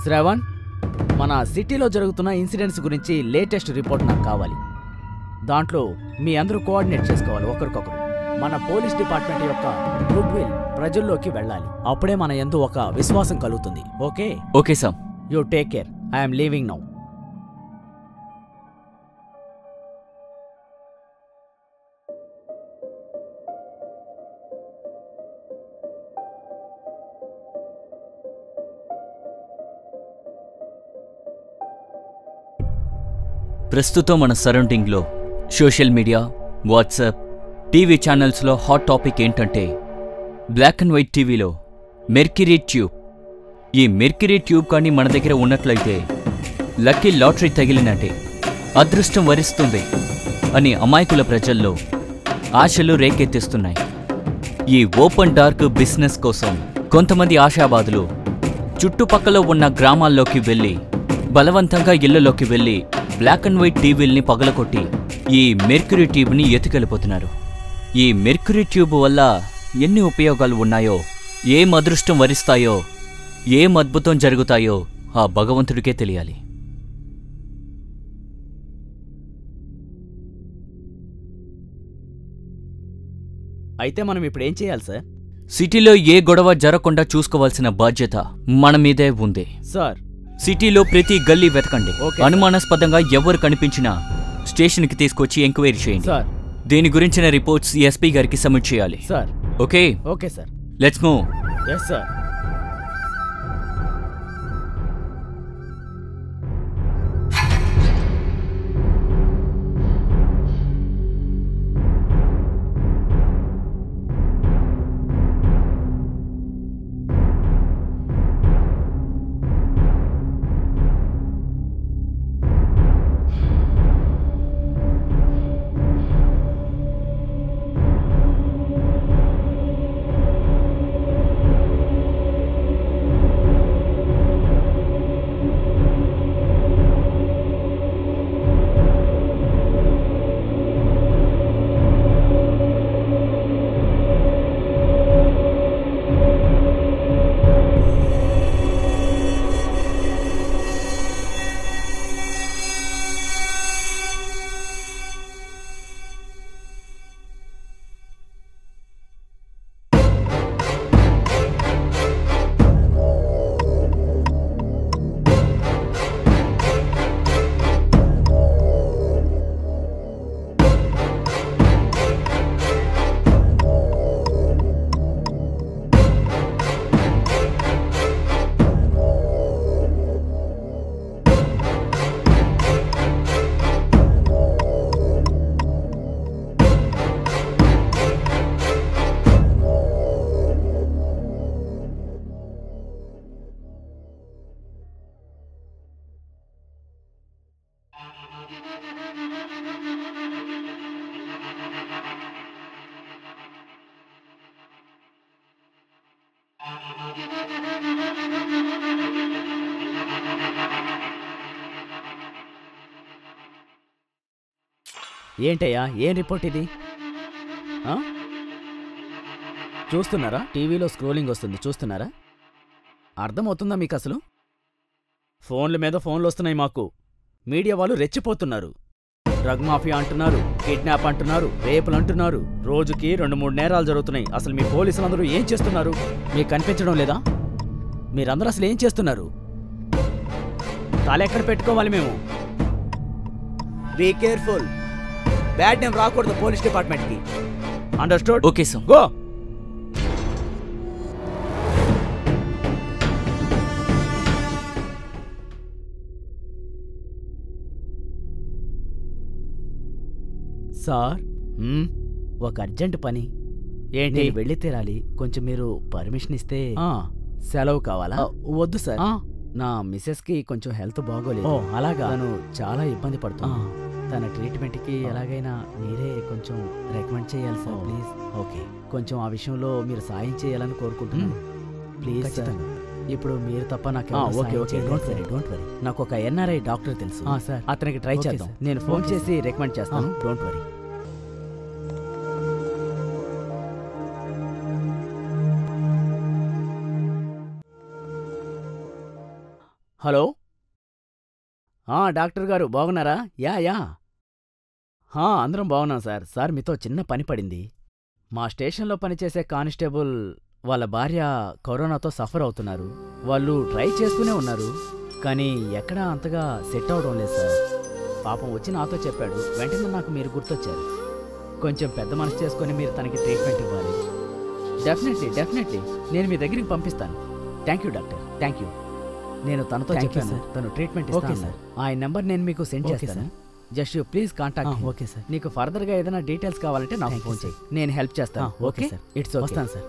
శ్రవణ్, మన సిటీలో జరుగుతున్న ఇన్సిడెంట్స్ గురించి లేటెస్ట్ రిపోర్ట్ నాకు కావాలి. దాంట్లో మీ అందరూ కోఆర్డినేట్ చేసుకోవాలి ఒకరికొకరు. మన పోలీస్ డిపార్ట్మెంట్ యొక్క గుడ్ విల్ ప్రజల్లోకి వెళ్ళాలి. అప్పుడే మన యందు ఒక విశ్వాసం కలుగుతుంది. Okay? Okay sir. You take care. I'm leaving now. ప్రస్తుతం మన సరౌండింగ్లో సోషల్ మీడియా, వాట్సాప్, టీవీ ఛానల్స్లో హాట్ టాపిక్ ఏంటంటే బ్లాక్ అండ్ వైట్ టీవీలో మెర్క్యూరీ ట్యూబ్. ఈ మెర్క్యూరీ ట్యూబ్ కానీ మన దగ్గర ఉన్నట్లయితే లక్కీ లాటరీ తగిలినట్టే, అదృష్టం వరిస్తుంది అని అమాయకుల ప్రజల్లో ఆశలు రేకెత్తిస్తున్నాయి. ఈ ఓపెన్ డార్క్ బిజినెస్ కోసం కొంతమంది ఆశావాదులు చుట్టుపక్కల ఉన్న గ్రామాల్లోకి వెళ్ళి బలవంతంగా ఇళ్లలోకి వెళ్ళి బ్లాక్ అండ్ వైట్ టీవీల్ని పగలకొట్టి ఈ మెర్క్యూరీ ట్యూబ్ని ఎత్తుకెళ్ళిపోతున్నారు. ఈ మెర్క్యూరీ ట్యూబ్ వల్ల ఎన్ని ఉపయోగాలు ఉన్నాయో, ఏం అదృష్టం వరిస్తాయో, ఏం అద్భుతం జరుగుతాయో ఆ భగవంతుడికే తెలియాలి. అయితే మనం ఇప్పుడు ఏం చేయాలి సార్? సిటీలో ఏ గొడవ జరగకుండా చూసుకోవాల్సిన బాధ్యత మన మీదే ఉంది సార్. సిటీలో ప్రతి గల్లీ వెతకండి. అనుమానాస్పదంగా ఎవరు కనిపించినా స్టేషన్కి తీసుకొచ్చి ఎంక్వైరీ చేయండి. దీని గురించిన రిపోర్ట్స్ ఎస్పీ గారికి సబ్మిట్ చేయాలి. Sir. Okay? Okay sir. Let's move. yes sir. ఏంటయ్యా, ఏం రిపోర్ట్ ఇది? చూస్తున్నారా? టీవీలో స్క్రోలింగ్ వస్తుంది, చూస్తున్నారా? అర్థమవుతుందా మీకు అసలు? ఫోన్ల మీద ఫోన్లు వస్తున్నాయి మాకు. మీడియా వాళ్ళు రెచ్చిపోతున్నారు. డ్రగ్ మాఫియా అంటున్నారు, కిడ్నాప్ అంటున్నారు, రేపులు అంటున్నారు. రోజుకి 2-3 నేరాలు జరుగుతున్నాయి. అసలు మీ పోలీసులందరూ ఏం చేస్తున్నారు? మీకు కనిపించడం లేదా? మీరందరూ అసలు ఏం చేస్తున్నారు? తాలెక్కడ పెట్టుకోవాలి మేము? Be careful. బ్యాడ్ నేమ్ రాకూడదు పోలీస్ డిపార్ట్మెంట్కి. Understood? Okay sir. Go. Sir, ఒక అర్జెంట్ పని. ఏంటి? వెళ్ళి తీరాలి. కొంచెం మీరు పర్మిషన్ ఇస్తే. సెలవు కావాలా? వద్దు సార్, నా మిసెస్కి కొంచెం హెల్త్ బాగోలేదు. అలాగా? తను చాలా ఇబ్బంది పడుతుంది. తన ట్రీట్మెంట్కి ఎలాగైనా మీరే కొంచెం రికమెండ్ చేయాలి సార్, ప్లీజ్. ఓకే, కొంచెం ఆ విషయంలో మీరు సాయం చేయాలని కోరుకుంటున్నాను. Please sir. ఇప్పుడు మీరు తప్ప నాకు ఓకే ఓకే, డోంట్ వరీ. నాకు ఒక ఎన్ఆర్ఐ డాక్టర్ తెలుసు సార్, అతనికి ట్రై చేద్దాం. నేను ఫోన్ చేసి రికమెండ్ చేస్తాను, డోంట్ వరీ. హలో డాక్టర్ గారు బాగున్నారా? యా అందరం బాగున్నాం సార్. సార్ మీతో చిన్న పని పడింది. మా స్టేషన్లో పనిచేసే కానిస్టేబుల్ వాళ్ళ భార్య కరోనాతో సఫర్ అవుతున్నారు. వాళ్ళు ట్రై చేస్తూనే ఉన్నారు, కానీ ఎక్కడా అంతగా సెట్ అవడం లేదు సార్. పాపం వచ్చి నాతో చెప్పాడు. వెంటనే నాకు మీరు గుర్తొచ్చారు. కొంచెం పెద్ద మనసు చేసుకొని మీరు తనకి ట్రీట్మెంట్ ఇవ్వాలి. డెఫినెట్లీ నేను మీ దగ్గరికి పంపిస్తాను. Thank you doctor, thank you. నేను తనతో చెప్పాను, తను ట్రీట్మెంట్ ఇస్తాను సార్. ఆయన నెంబర్ నేను మీకు సెండ్ చేస్తాను. Just you please contact. Okay sir. నీకు ఫర్దర్గా ఏదైనా డీటెయిల్స్ కావాలంటే నాకు ఫోన్ చేయి, నేను హెల్ప్ చేస్తాను. Okay sir, it's okay. వస్తాను సార్.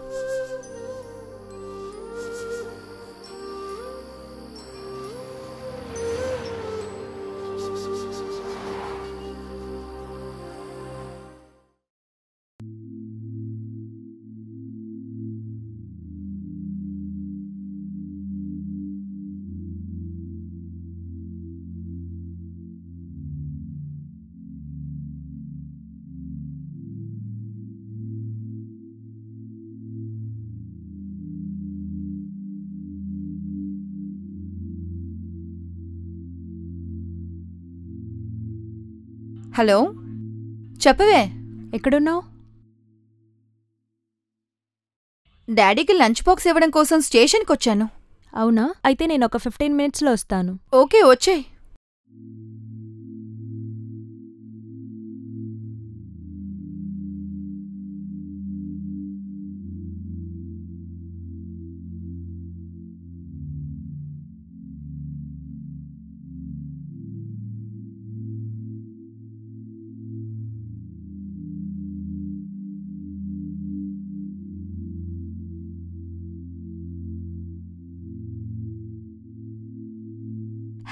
హలో, చెప్పవే. ఎక్కడున్నావు? డాడీకి లంచ్ బాక్స్ ఇవ్వడం కోసం స్టేషన్కి వచ్చాను. అవునా? అయితే నేను ఒక 15 మినిట్స్లో వస్తాను. ఓకే, వచ్చేయ్.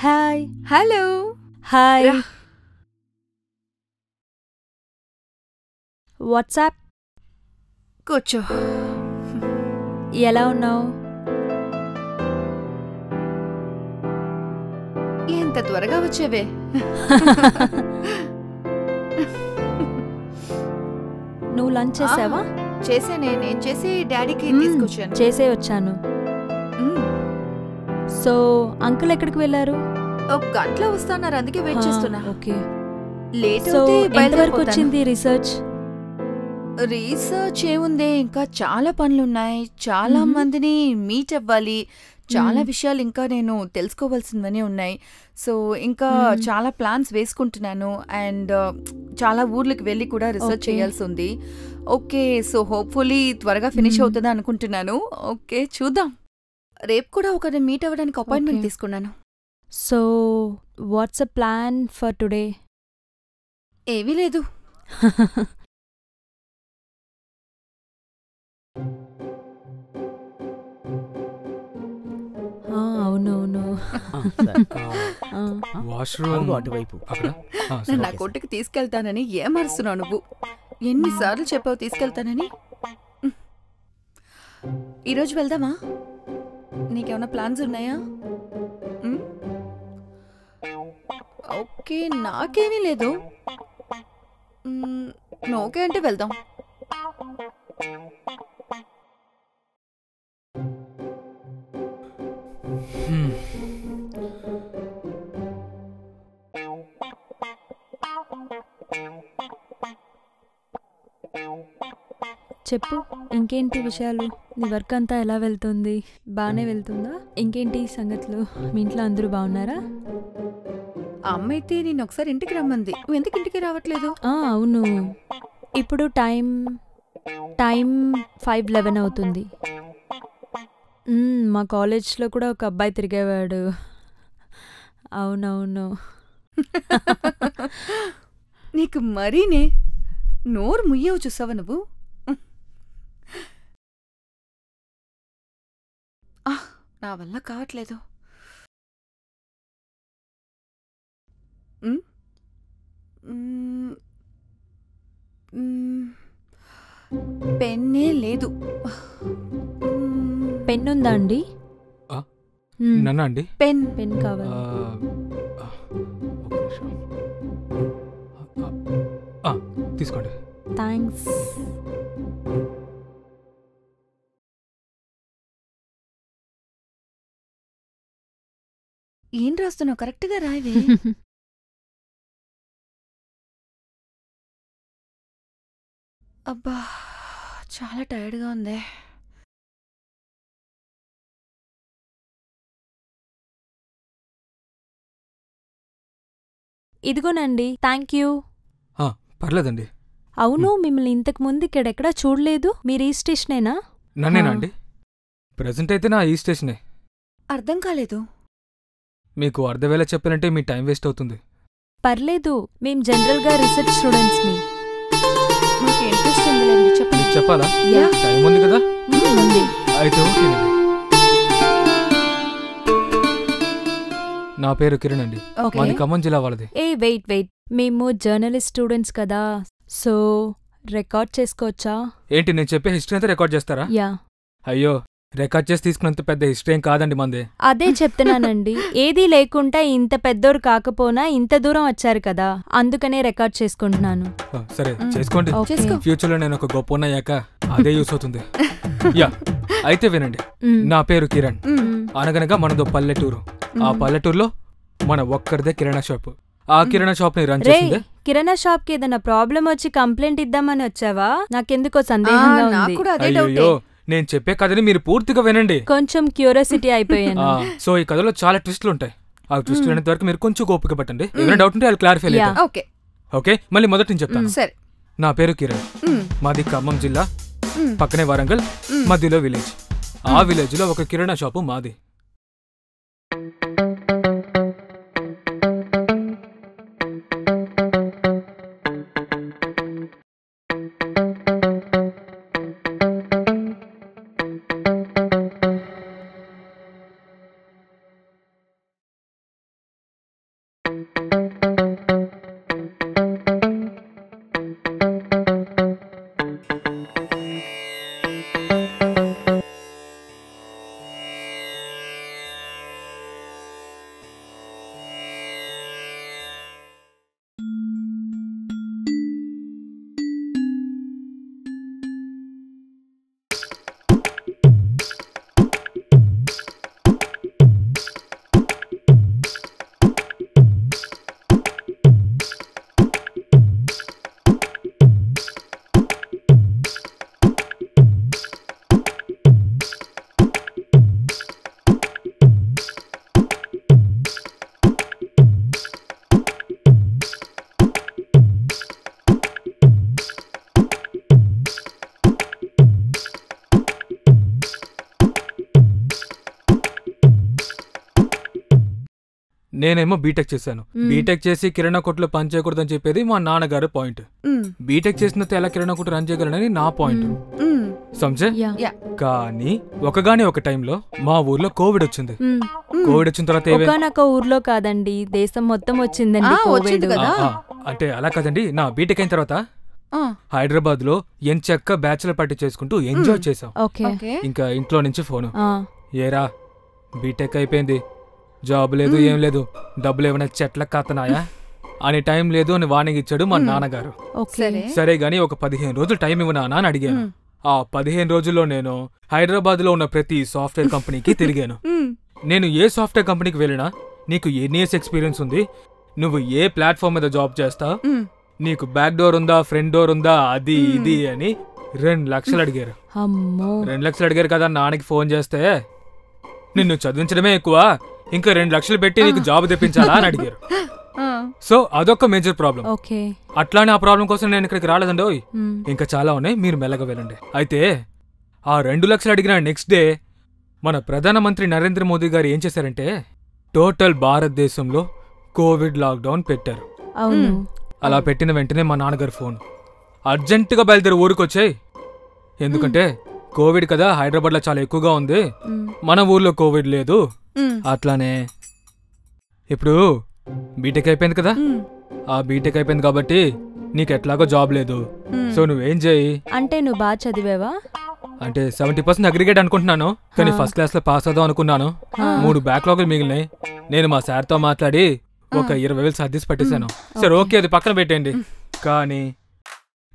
హాయ్. హలో. హాయ్. రా. వాట్సాప్. కూర్చో. ఎలా ఉన్నావు? ఎంత త్వరగా వచ్చేవే. నువ్వు లంచ్ చేసావా? చేసానే, నేను చేసి డాడీకి తీసుకొచ్చాను. చేసే వచ్చాను. సో అంకుల్ ఎక్కడికి వెళ్ళారు? ఒక గంటలో వస్తున్నారు, అందుకే వెయిట్ చేస్తున్నా. ఓకే. లేట్ సో అయితే ఎంతవరకు వచ్చింది రీసెర్చ్? రీసెర్చ్ ఏముంది, ఇంకా చాలా పనులున్నాయి. చాలా మందిని మీట్ అవ్వాలి. చాలా విషయాలు ఇంకా నేను తెలుసుకోవాల్సినవన్నీ ఉన్నాయి. సో ఇంకా చాలా ప్లాన్స్ వేసుకుంటున్నాను. అండ్ చాలా ఊర్లకు వెళ్ళి కూడా రీసెర్చ్ చేయాల్సి ఉంది. ఓకే, సో హోప్ఫుల్లీ త్వరగా ఫినిష్ అవుతుందా అనుకుంటున్నాను. ఓకే, చూద్దాం. రేపు కూడా ఒకరిని మీట్ అవ్వడానికి అపాయింట్మెంట్ తీసుకున్నాను. So what's a plan for today? ఏవీ లేదు. అవునవును. వాష్రూమ్ అటువైపు. నా కొట్టుకు తీసుకెళ్తానని ఏమరుస్తున్నావు నువ్వు? ఎన్నిసార్లు చెప్పావు తీసుకెళ్తానని? ఈరోజు వెళ్దామా? నీకేమైనా ప్లాన్స్ ఉన్నాయా? ఓకే, నాకేమీ లేదు. నువ్వు ఓకే అంటే వెళ్దాం. చెప్పు, ఇంకేంటి విషయాలు? నీ వర్క్ అంతా ఎలా వెళ్తుంది? బాగానే వెళ్తుందా? ఇంకేంటి సంగతులు? మీ ఇంట్లో అందరూ బాగున్నారా? అమ్మ అయితే నేను ఒకసారి ఇంటికి రమ్మంది. నువ్వు ఎందుకు ఇంటికి రావట్లేదు? అవును, ఇప్పుడు టైం 5:11 అవుతుంది. మా కాలేజ్లో కూడా ఒక అబ్బాయి తిరిగేవాడు. అవునవును. నీకు మరీనే నోరు ముయ్యవు, చూసావా నువ్వు? నా వల్ల కావట్లేదు. పెన్నే లేదు. పెన్ ఉందా అండి? నన్ను అండి? పెన్ కావాలి. తీసుకోండి. థ్యాంక్స్. ఏం రాస్తున్నావు? కరెక్ట్గా రాయవే. అబ్బా, చాలా టైర్డ్గా ఉంది. ఇదిగోనండి. Thank you. పర్లేదండి. అవును, మిమ్మల్ని ఇంతకు ముందు ఇక్కడెక్కడా చూడలేదు. మీరు ఈ స్టేషనేనా? నన్నేనా అండి? ప్రెజెంట్ అయితే నా ఈ స్టేషనే. అర్థం కాలేదు. మీకు అర్ధవేళ చెప్పాలంటే మీ టైం వేస్ట్ అవుతుంది. పర్లేదు, మేం జనరల్గా రీసెర్చ్ స్టూడెంట్స్ని. మాకు ఇంట్రెస్ట్ ఉందిలేండి, చెప్పండి. మీకు చెప్పాలా? యా. టైం ఉంది కదా? ఉంది. అయితే ఓకేనండి. నా పేరు కిరణ్ అండి. ఓకే. మాది ఖమ్మం జిల్లా వాళ్ళది. వెయిట్. మేము జర్నలిస్ట్ స్టూడెంట్స్ కదా, సో రికార్డ్ చేసుకోవచ్చా? ఏంటి, నేను చెప్పే హిస్టరీ అంతా రికార్డ్ చేస్తారా? యా. అయ్యో, రికార్డ్ చేసి తీసుకున్నంత పెద్ద హిస్టరీ ఏం కాదండి మంది. అదే చెప్తున్నానండి. ఏదీ లేకుండా ఇంత పెద్దోరు కాకపోనా ఇంత దూరం వచ్చారు కదా, అందుకనే రికార్డ్ చేసుకుంటున్నాను. సరే చేసుకోండి. ఓకే. చేసుకో. ఫ్యూచర్ లో నేను ఒక గొప్ప ఉన్నాయాక అదే యూస్ అవుతుంది. యా, అయితే వినండి. మ్. నా పేరు కిరణ్. మ్. అనగనగా మనదో పల్లెటూరు. ఆ పల్లెటూరులో మన ఒక్కరిదే కిరాణా షాప్. ఆ కిరాణా షాప్ ని రన్ రే, చేసిందే. కిరాణా షాప్ కి ఏదైనా ప్రాబ్లం వచ్చి కంప్లైంట్ ఇద్దామని వచ్చావా? నాకెందుకో సందేహంగా నాకు ఉంది. కూడా అదే డౌటే. అయ్యో, నేను చెప్పే కథని మీరు పూర్తిగా వినండి. కొంచెం క్యూరియాసిటీ అయిపోయాను. సో ఈ కథలో చాలా ట్విస్టులు ఉంటాయి. ఆ ట్విస్టులు అనేంత వరకు మీరు కొంచెం ఓపిక పట్టండి. ఏమైనా డౌట్ ఉంటే అది క్లారిఫై యా. లేదు. ఓకే. ఓకే, మళ్ళీ మొదటి నుంచి చెప్తాను. సరే. నా పేరు కిరణ్. మ్. మాది ఖమ్మం జిల్లా, మ్. పక్కనే వరంగల్, మధ్యలో విలేజ్. ఆ విలేజ్ లో ఒక కిరాణా షాపు మాది. నేనేమో బీటెక్ చేశాను. బీటెక్ చేసి కిరాణా కొట్లో పని చేయకూడదని చెప్పేది మా నాన్నగారు పాయింట్. బీటెక్ చేసినంత ఎలా కిరాణా కొట్టు రన్ చేయగలనని నా పాయింట్. సంజయ్, యా. కానీ ఒకగానే ఒక టైంలో మా ఊర్లో కోవిడ్ వచ్చింది. కోవిడ్ వచ్చిన తర్వాత ఒకనొక ఊర్లో కాదండి, దేశం మొత్తం వచ్చిందండి వచ్చింది కోవిడ్. కదా. అంటే అలా కాదండి. నా బీటెక్ అయిన తర్వాత హైదరాబాద్ లో ఎంచక్క బ్యాచులర్ పార్టీ చేసుకుంటూ ఎంజాయ్ చేసాం. ఓకే. ఓకే. ఇంకా ఇంట్లో నుంచి ఫోను, ఆ, ఏరా బీటెక్ అయిపోయింది, జాబ్ లేదు, ఏం లేదు, డబ్బులు ఏమైనా చెట్లకు కాతనాయా అని టైం లేదు అని వార్నింగ్ ఇచ్చాడు మా నాన్నగారు. ఓకే. సరే. సరే గాని ఒక 15 రోజులు టైం ఇవ్వనా అని అడిగాను. ఆ 15 రోజుల్లో నేను హైదరాబాద్ లో ఉన్న ప్రతి సాఫ్ట్వేర్ కంపెనీకి తిరిగాను. నేను ఏ సాఫ్ట్వేర్ కంపెనీకి వెళ్ళినా నీకు ఎన్ని ఇయర్స్ ఎక్స్పీరియన్స్ ఉంది, నువ్వు ఏ ప్లాట్ఫామ్ మీద జాబ్ చేస్తావు, నీకు బ్యాక్ డోర్ ఉందా, ఫ్రంట్ డోర్ ఉందా, అది ఇది అని 2 లక్షలు అడిగారు. అమ్మో. 2 లక్షలు అడిగారు కదా. నాన్నకి ఫోన్ చేస్తే నిన్ను చదివించడమే ఎక్కువ, ఇంకా 2 లక్షలు పెట్టి నీకు జాబ్ తెప్పించాలా అని అడిగారు. సో అదొక మేజర్ ప్రాబ్లం. ఓకే. అట్లానే ఆ ప్రాబ్లం కోసం నేను ఇక్కడికి రాలేదండి. ఓయ్, మ్. ఇంకా చాలా ఉన్నాయి, మీరు మెల్లగా వెళ్ళండి. అయితే ఆ 2 లక్షలు అడిగిన నెక్స్ట్ డే మన ప్రధానమంత్రి నరేంద్ర మోదీ గారు ఏం చేశారంటే టోటల్ భారతదేశంలో కోవిడ్ లాక్డౌన్ పెట్టారు. అవును. అలా పెట్టిన వెంటనే మా నాన్నగారు ఫోన్, అర్జెంటుగా బయలుదేరి ఊరికి వచ్చాయి, ఎందుకంటే కోవిడ్ కదా హైదరాబాద్లో చాలా ఎక్కువగా ఉంది, మన ఊర్లో కోవిడ్ లేదు. అట్లానే ఇప్పుడు బీటెక్ అయిపోయింది కదా, ఆ బీటెక్ అయిపోయింది కాబట్టి నీకు ఎట్లాగో జాబ్ లేదు, సో నువ్వేం చేయి అంటే నువ్వు బాగా చదివావా? అంటే 70% అగ్రిగేట్ అనుకుంటున్నాను, కానీ ఫస్ట్ క్లాస్ లో పాస్ అవుదాం అనుకున్నాను. 3 బ్యాక్లాగులు మిగిలినాయి. నేను మా సార్తో మాట్లాడి ఒక 20,000 సర్దీసి పట్టేశాను. సరే ఓకే, అది పక్కన పెట్టండి. కానీ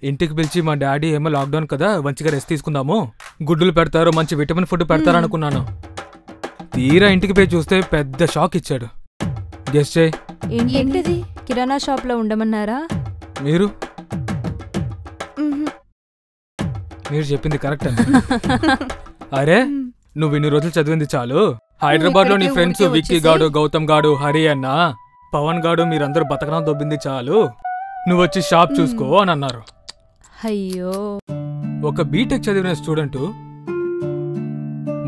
ఇంటికి పిలిచి మా డాడీ ఏమో లాక్డౌన్ కదా మంచిగా రెస్ట్ తీసుకుందాము, గుడ్డులు పెడతారు, మంచి విటమిన్ ఫుడ్ పెడతారు అనుకున్నాను. తీరా ఇంటికి పోయి చూస్తే పెద్ద షాక్ ఇచ్చాడు. గెస్ చేయి. ఏంటిది? కిరాణా షాప్ లో ఉండమన్నారా? మీరు మ్మ్. మీరు చెప్పింది కరెక్ట్ అండి. అరే నువ్వు ఇన్ని రోజులు చదివింది చాలు. హైదరాబాద్ లో నీ ఇక్కడికే ఫ్రెండ్స్ ఊరికే విక్కీ వచ్చేసి- గాడు, గౌతమ్ గాడు, హరి అన్న, పవన్ గాడు మీరందరూ బతకనా దొబ్బింది చాలు, నువ్వు వచ్చి షాప్ చూసుకో అని అన్నారు. అయ్యో, ఒక బీటెక్ చదివిన స్టూడెంట్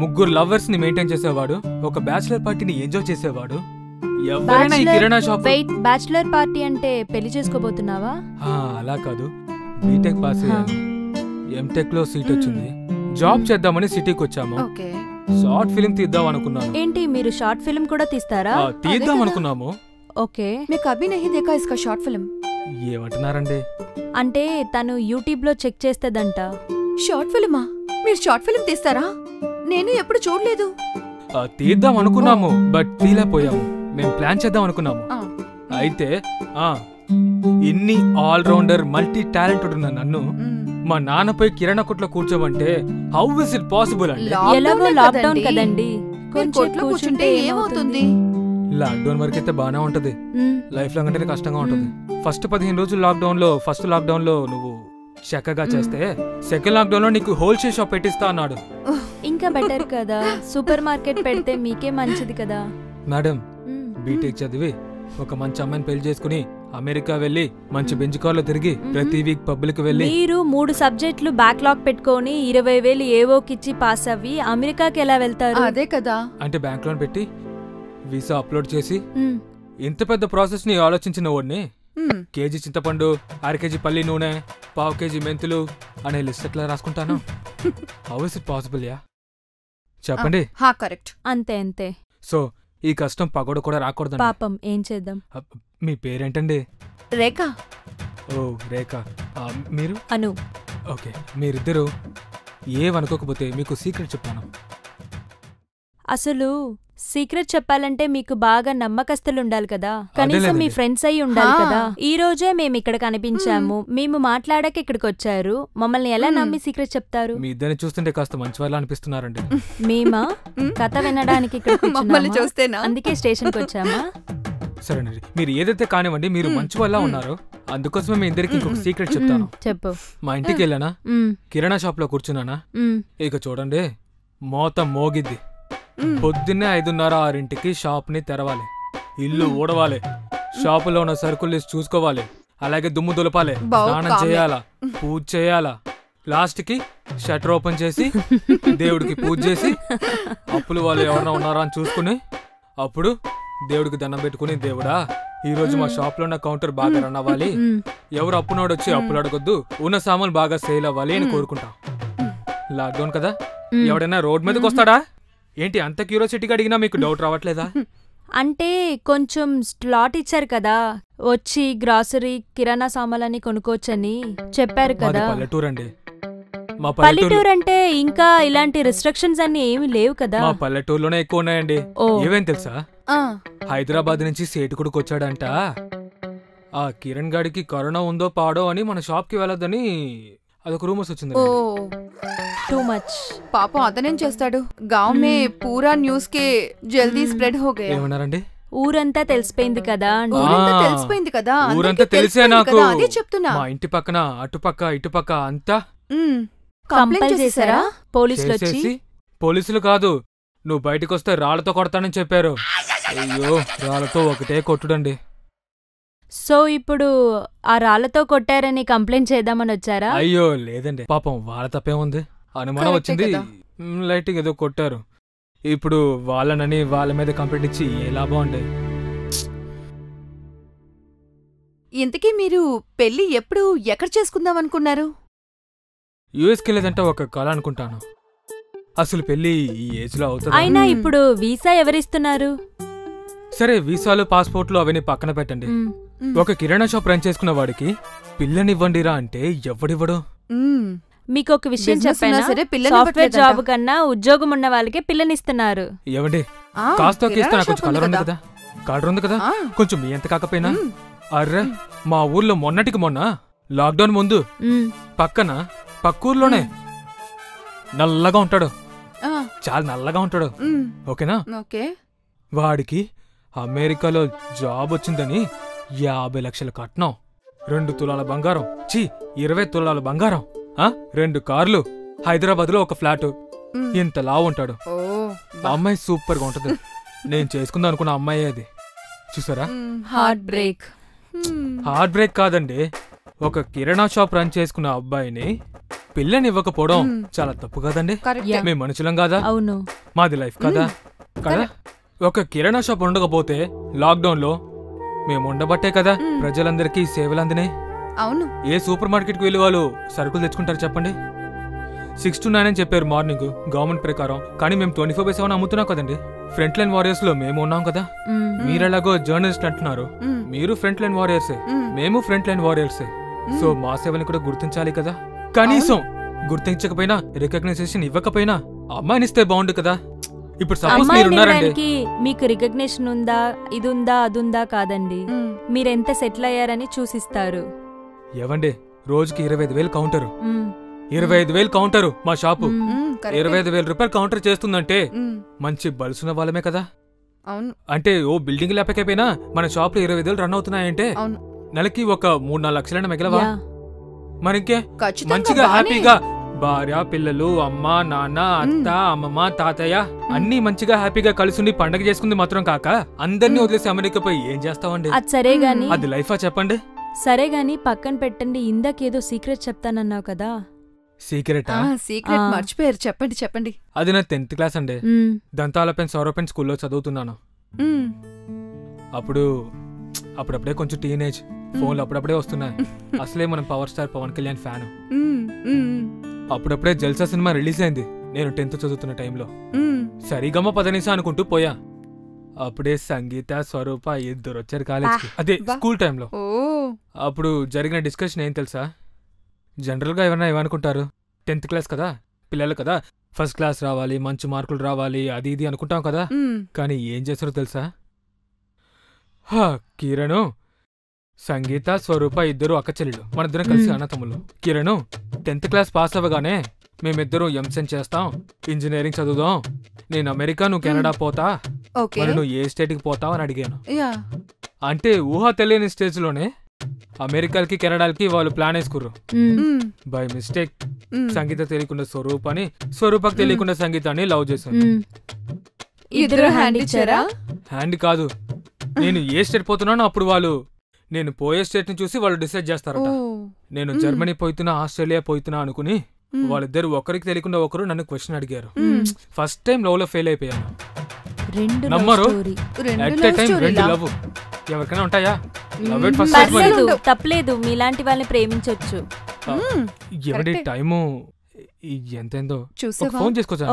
3 లవర్స్ ని మెయింటైన్ చేసేవాడు, ఒక బ్యాచిలర్ పార్టీని ఎంజాయ్ చేసేవాడు. ఎవరైనా ఈ కిరాణా షాప్ వెయిట్, బ్యాచిలర్ పార్టీ అంటే పెళ్లి చేసుకోబోతున్నావా? అలా కాదు, బీటెక్ పాస్ అయ్యాను, ఎంటెక్ లో సీట్ వచ్చింది, జాబ్ చేద్దామని సిటీకి వచ్చాము. ఓకే. షార్ట్ ఫిల్మ్ తీద్దాం అనుకున్నాను. ఏంటి మీరు షార్ట్ ఫిల్మ్ కూడా తీస్తారా? తీద్దాం కదా. అనుకున్నాము. ఓకే. मैं कभी नहीं देखा इसका शॉर्ट फिल्म. ఏమంటున్నారండి? అంటే తను యూట్యూబ్ లో చెక్ చేస్తేదంట. షార్ట్ ఫిల్మా? మీరు షార్ట్ ఫిల్మ్ తీస్తారా? నేను ఎప్పుడు చూడలేదు. తీద్దాం అనుకున్నాము, బట్ తీలేపోయాము. మేము ప్లాన్ చేద్దాం అనుకున్నాము. ఆ. అయితే ఇన్ని ఆల్రౌండర్ మల్టీ టాలెంటెడ్ ఉన్న నన్ను మా నాన్నపై కిరాణా కొట్లో కూర్చోమంటే హౌ ఇస్ ఇట్ పాసిబుల్ అండి? ఎలాగో లాక్డౌన్ కదండి, కొంచెం కొట్లో కూర్చుంటే ఏమవుతుంది? లాక్డౌన్ వరకు అయితే బానే ఉంటది, లైఫ్ లాంగ్ అంటే కష్టంగా ఉంటది. ఫస్ట్ 15 రోజులు లాక్డౌన్ లో, ఫస్ట్ లాక్డౌన్ లో నువ్వు చక్కగా చేస్తే సెకండ్ లాక్డౌన్ లో నీకు హోల్సేల్ షాప్ పెట్టిస్తా అన్నాడు. ఇంకా బెటర్ కదా, సూపర్ మార్కెట్ పెడితే మీకే మంచిది కదా. మేడం, బీటెక్ చదివి ఒక మంచి అమ్మాయిని పెళ్లి చేసుకుని అమెరికా వెళ్లి మంచి బెంచ్ కార్లో తిరిగి ప్రతి వీక్ పబ్లిక్ వెళ్లి మీరు 3 సబ్జెక్టులు బ్యాక్లాగ్ పెట్టుకొని 20,000 ఏవోకిచ్చి పాస్ అవ్వి అమెరికాకి ఎలా వెళ్తారు? అదే కదా. అంటే బ్యాంక్ లోన్ పెట్టి వీసా అప్లోడ్ చేసి ఇంత పెద్ద ప్రాసెస్ ని ఆలోచించిన వాడిని కేజీ చింతపండు, 1/2 కేజీ పల్లి నూనె, 1/2 కేజీ మెంతులు అనే లిస్ట్ ఎట్లా రాసుకుంటాను? How is it possible yeah? చెప్పండి. కరెక్ట్. అంతే అంతే. సో ఈ కష్టం పగోడు కూడా రాకూడదండి. పాపం, ఏం చేద్దాం. మీ పేరేంటండి? రేఖ. ఓ రేఖ. మీరు? అను. ఓకే, మీరిద్దరు ఏమనుకోకపోతే మీకు సీక్రెట్ చెప్తాను. అసలు సీక్రెట్ చెప్పాలంటే మీకు బాగా నమ్మకస్తులు ఉండాలి కదా, కనీసం మీ ఫ్రెండ్స్ అయి ఉండాలి కదా. ఈ రోజే మేము ఇక్కడ కనిపించాము, మేము మాట్లాడాక ఇక్కడికి వచ్చారు, మమ్మల్ని ఎలా నమ్మి సీక్రెట్ చెప్తారు? మీ ఇద్దరిని చూస్తుంటే కాస్త మంచి వాళ్ళ అనిపిస్తున్నారండి. మేమా కథ వినడానికి ఇక్కడ మమ్మల్ని చూస్తేనా? అందుకే స్టేషన్కి వచ్చామా? సరేనండి, మీరు ఏదైతే కానివ్వండి, మీరు మంచి వాళ్ళ ఉన్నారు. అందుకోసమే మీ ఇద్దరికి ఇంకొక సీక్రెట్ చెప్తాను. చెప్పు. మా ఇంటికి వెళ్ళానా, కిరాణా షాప్ లో కూర్చున్నానా, ఇక చూడండి మోత మోగిద్ది. పొద్దున్నే 5:30, 6కి షాప్ ని తెరవాలి, ఇల్లు ఊడవాలి, షాపులో ఉన్న సరుకులు లిస్ట్ చూసుకోవాలి, అలాగే దుమ్ము దులపాలి, స్నానం చేయాలా, పూజ చేయాలా, లాస్ట్ కి షట్టర్ ఓపెన్ చేసి దేవుడికి పూజ చేసి అప్పులు వాళ్ళు ఎవరైనా ఉన్నారా అని చూసుకుని అప్పుడు దేవుడికి దండం పెట్టుకుని, దేవుడా ఈ రోజు మా షాప్ లో ఉన్న కౌంటర్ బాగా రన్ అవ్వాలి, ఎవరు అప్పునోడు వచ్చి అప్పులు అడగొద్దు, ఉన్న సామాన్లు బాగా సేల్ అవ్వాలి అని కోరుకుంటాం. లాక్డౌన్ కదా, ఎవడైనా రోడ్ మీదకి వస్తాడా ఏంటి? అంత క్యూరియాసిటీగా అడిగినా మీకు డౌట్ రావట్లేదా? అంటే కొంచెం స్లాట్ ఇచ్చారు కదా, వచ్చి గ్రాసరీ కిరాణా సామాన్లని కొనుక్కోవచ్చని చెప్పారు కదా. పల్లెటూరు అండి, మా పల్లెటూరు అంటే ఇంకా ఇలాంటి రిస్ట్రిక్షన్స్ అన్ని ఏమి లేవు కదా. మా పల్లెటూరులోనే ఎక్కువ ఉన్నాయండి. ఏమేం తెలుసా, హైదరాబాద్ నుంచి సేటుకుడికి వచ్చాడంట, ఆ కిరణ్ గాడికి కరోనా ఉందో పాడో అని మన షాప్ కి వెళ్ళొద్దని అదొక రూమర్స్ వచ్చింది. Too much. పాపం అతనేం చేస్తాడు, గావ్ మే పూరా న్యూస్ కే జల్దీ స్ప్రెడ్ హో గయా. ఏమన్నారండి? ఊరంతా తెలిసిపోయింది కదా. తెలిసిపోయింది కదా, ఊరంతా తెలిసే నాకు. అదే చెప్తున్నా. మా ఇంటి పక్కన అటుపక్క ఇటుపక్క అంతా కంప్లైంట్ చేశారా పోలీసులు వచ్చి? పోలీసులు కాదు, నువ్వు బయటకు వస్తే రాళ్లతో కొడతానని చెప్పారు. అయ్యో, రాళ్లతో ఒకటే కొట్టుడండి. సో ఇప్పుడు ఆ రాళ్లతో కొట్టారని కంప్లైంట్ చేద్దామని వచ్చారా? అయ్యో లేదండి, పాపం వాళ్ళ తప్పే ఉంది, అనుమానం వచ్చింది, లైట్ ఏదో కొట్టారు. ఇప్పుడు వాళ్ళనని వాళ్ళ మీద కంప్లైంట్ ఇచ్చి ఏ లాభం అండి? ఇంతకీ మీరు పెళ్లి ఎప్పుడు ఎక్కడ చేసుకుందాం అనుకున్నారు? యుఎస్కి వెళ్ళేదంటే ఒక కళ అనుకుంటాను. అసలు పెళ్లి ఈ ఏజ్ లో అవుతుంది. అయినా ఇప్పుడు వీసా ఎవరిస్తున్నారు? సరే, వీసాలు పాస్పోర్ట్లు అవన్నీ పక్కన పెట్టండి. ఒక కిరాణా షాప్ రన్ చేసుకున్న వాడికి పిల్లనివ్వండిరా అంటే ఎవడివ్వడు? మీకు ఒక విషయం చెప్పానా, సాఫ్ట్వేర్ జాబ్ కన్నా ఉద్యోగం ఉన్న వాళ్ళకే పిల్లనిస్తున్నారు. ఏవండి, కాస్త ఇస్తే నాకు కొంచెం కలర్ ఉంది కదా, కలర్ ఉంది కదా, కొంచెం మీ ఎంత కాకపోయినా. అర్రే, మా ఊర్లో మొన్నటికి మొన్న లాక్డౌన్ ముందు పక్కూర్లోనే నల్లగా ఉంటాడు, చాలా నల్లగా ఉంటాడు, ఓకేనా? వాడికి అమెరికాలో జాబ్ వచ్చిందని 50 లక్షల కట్నం, 2 తులాల బంగారం, 20 తులాల బంగారం, 2 కార్లు, హైదరాబాద్లో ఒక ఫ్లాట్. ఇంత లావు ఉంటాడు. అమ్మాయి సూపర్ గా ఉంటది. నేను చేసుకుందాం అనుకున్న అమ్మాయి అది. చూసారా? Heart break. హార్ట్ బ్రేక్ కాదండి, ఒక కిరాణా షాప్ రన్ చేసుకున్న అబ్బాయిని పిల్లని ఇవ్వకపోవడం చాలా తప్పు కదండి. మేము మనుషులం కాదా? అవును. మాది లైఫ్ కదా. ఒక కిరాణా షాప్ ఉండకపోతే లాక్డౌన్ లో మేము ఉండబట్టే కదా ప్రజలందరికీ సేవలు అందినాయి. అవును. ఏ సూపర్ మార్కెట్ కి వెళ్ళి వాళ్ళు సరుకులు తెచ్చుకుంటారు చెప్పండి? 6 to 9 అని చెప్పారు మార్నింగ్ గవర్నమెంట్ ప్రకారం, కానీ మేము 24/7 అమ్ముతున్నాం కదండి. ఫ్రంట్ లైన్ వారియర్స్ లో మేము ఉన్నాం కదా. మీరెలాగో జర్నలిస్ట్ అంటున్నారు, మీరు ఫ్రంట్ లైన్ వారియర్సే, మేము ఫ్రంట్ లైన్ వారియర్సే. సో మా సేవల్ని కూడా గుర్తించాలి కదా. కనీసం గుర్తించకపోయినా, రికగ్నైజేషన్ ఇవ్వకపోయినా అమ్మాయినిస్తే బాగుండు కదా. ఇప్పుడు సపోజ్ మీరున్నారండి, మీకు రికగ్నిషన్ ఉందా, ఇది ఉందా, అదుందా కాదండి, మీరెంత సెటిల్ అయ్యారని చూసిస్తారు. ఏవండి రోజుకి 25,000 కౌంటరు, 25,000 కౌంటరు మా షాపు. 25,000 రూపాయలు కౌంటర్ చేస్తుందంటే మంచి బలుసున్న వాళ్ళమే కదా. అంటే ఓ బిల్డింగ్ లేపకపోయినా మన షాప్ లో 25,000 రన్ అవుతున్నాయంటే నెలకి ఒక 3-4 లక్షలైనా మిగలవా? మరింకే మంచిగా హ్యాపీగా భార్య, పిల్లలు, అమ్మ, నాన్న, అత్త, అమ్మమ్మ, తాతయ్య అన్ని మంచిగా హ్యాపీగా కలిసి పండగ చేసుకుంది మాత్రం కాక అందరినీ వదిలేసి అమెరికా పోయి ఏం చేస్తావండి? అది సరే గాని, అది లైఫా చెప్పండి? సరే గాని పక్కన పెట్టండి. ఇందాకేదో సీక్రెట్ చెప్తానన్నావు కదా. సీక్రెట్ మర్చిపోయారు, చెప్పండి చెప్పండి. అది నా 10th క్లాస్ అండి. దంతాల పెన్ సౌరపెన్ స్కూల్లో చదువుతున్నాను. అప్పుడప్పుడే కొంచెం టీనేజ్, ఫోన్లు అప్పుడప్పుడే వస్తున్నాయి. అసలే మనం power star Pawan Kalyan fan. అప్పుడప్పుడే జల్సా సినిమా రిలీజ్ అయింది నేను 10th చదువుతున్న టైంలో. సరిగమ్మ 10 అనుకుంటూ పోయా. అప్పుడే సంగీత, స్వరూప ఇద్దరు వచ్చారు కాలేజ్కి, అదే స్కూల్ టైంలో. అప్పుడు జరిగిన డిస్కషన్ ఏం తెలుసా? జనరల్ గా ఎవరైనా ఏమనుకుంటారు, 10th క్లాస్ కదా, పిల్లలు కదా, ఫస్ట్ క్లాస్ రావాలి, మంచి మార్కులు రావాలి, అది ఇది అనుకుంటాం కదా. కానీ ఏం చేశారో తెలుసా? కిరణ్, సంగీత, స్వరూప ఇద్దరు అక్క చెల్లెళ్ళు, మనిద్దరం కలిసి అన్నతమ్ముళ్ళు. కిరణ్ 10th క్లాస్ పాస్ అవ్వగానే మేమిద్దరం ఎంసెన్ చేస్తాం, ఇంజనీరింగ్ చదువుదాం, నేను అమెరికా, నువ్వు కెనడా పోతా, మరి నువ్వు ఏ స్టేట్కి పోతావు అని అడిగాను. అంటే ఊహ తెలియని స్టేజ్ లోనే అమెరికాకి, కెనడాకి వాళ్ళు ప్లాన్ వేసుకుర్రు. బై మిస్టేక్ సంగీత తెలియకుండా స్వరూపని, స్వరూపకి తెలియకుండా సంగీతాన్ని లవ్ చేశాను. హ్యాండ్ కాదు, నేను ఏ స్టేట్ పోతున్నానో అప్పుడు వాళ్ళు నేను పోయే స్టేట్ ని చూసి వాళ్ళు డిసైడ్ చేస్తారట. నేను జర్మనీ పోయితున్నా, ఆస్ట్రేలియా పోయితున్నా అనుకుని వాళ్ళిద్దరు ఒకరికి తెలియకుండా ఒకరు నన్ను క్వశ్చన్ అడిగారు. ఫస్ట్ టైం లవ్ లో ఫెయిల్ అయిపోయాను. నమ్మరు? At a time 2 love. ఎవరికైనా ఉంటాయా? తప్పలేదు, మీలాంటి వాళ్ళని ప్రేమించొచ్చు. ఎవరి టైము ఎంతేందో ఫోన్ చేసుకోవచ్చా?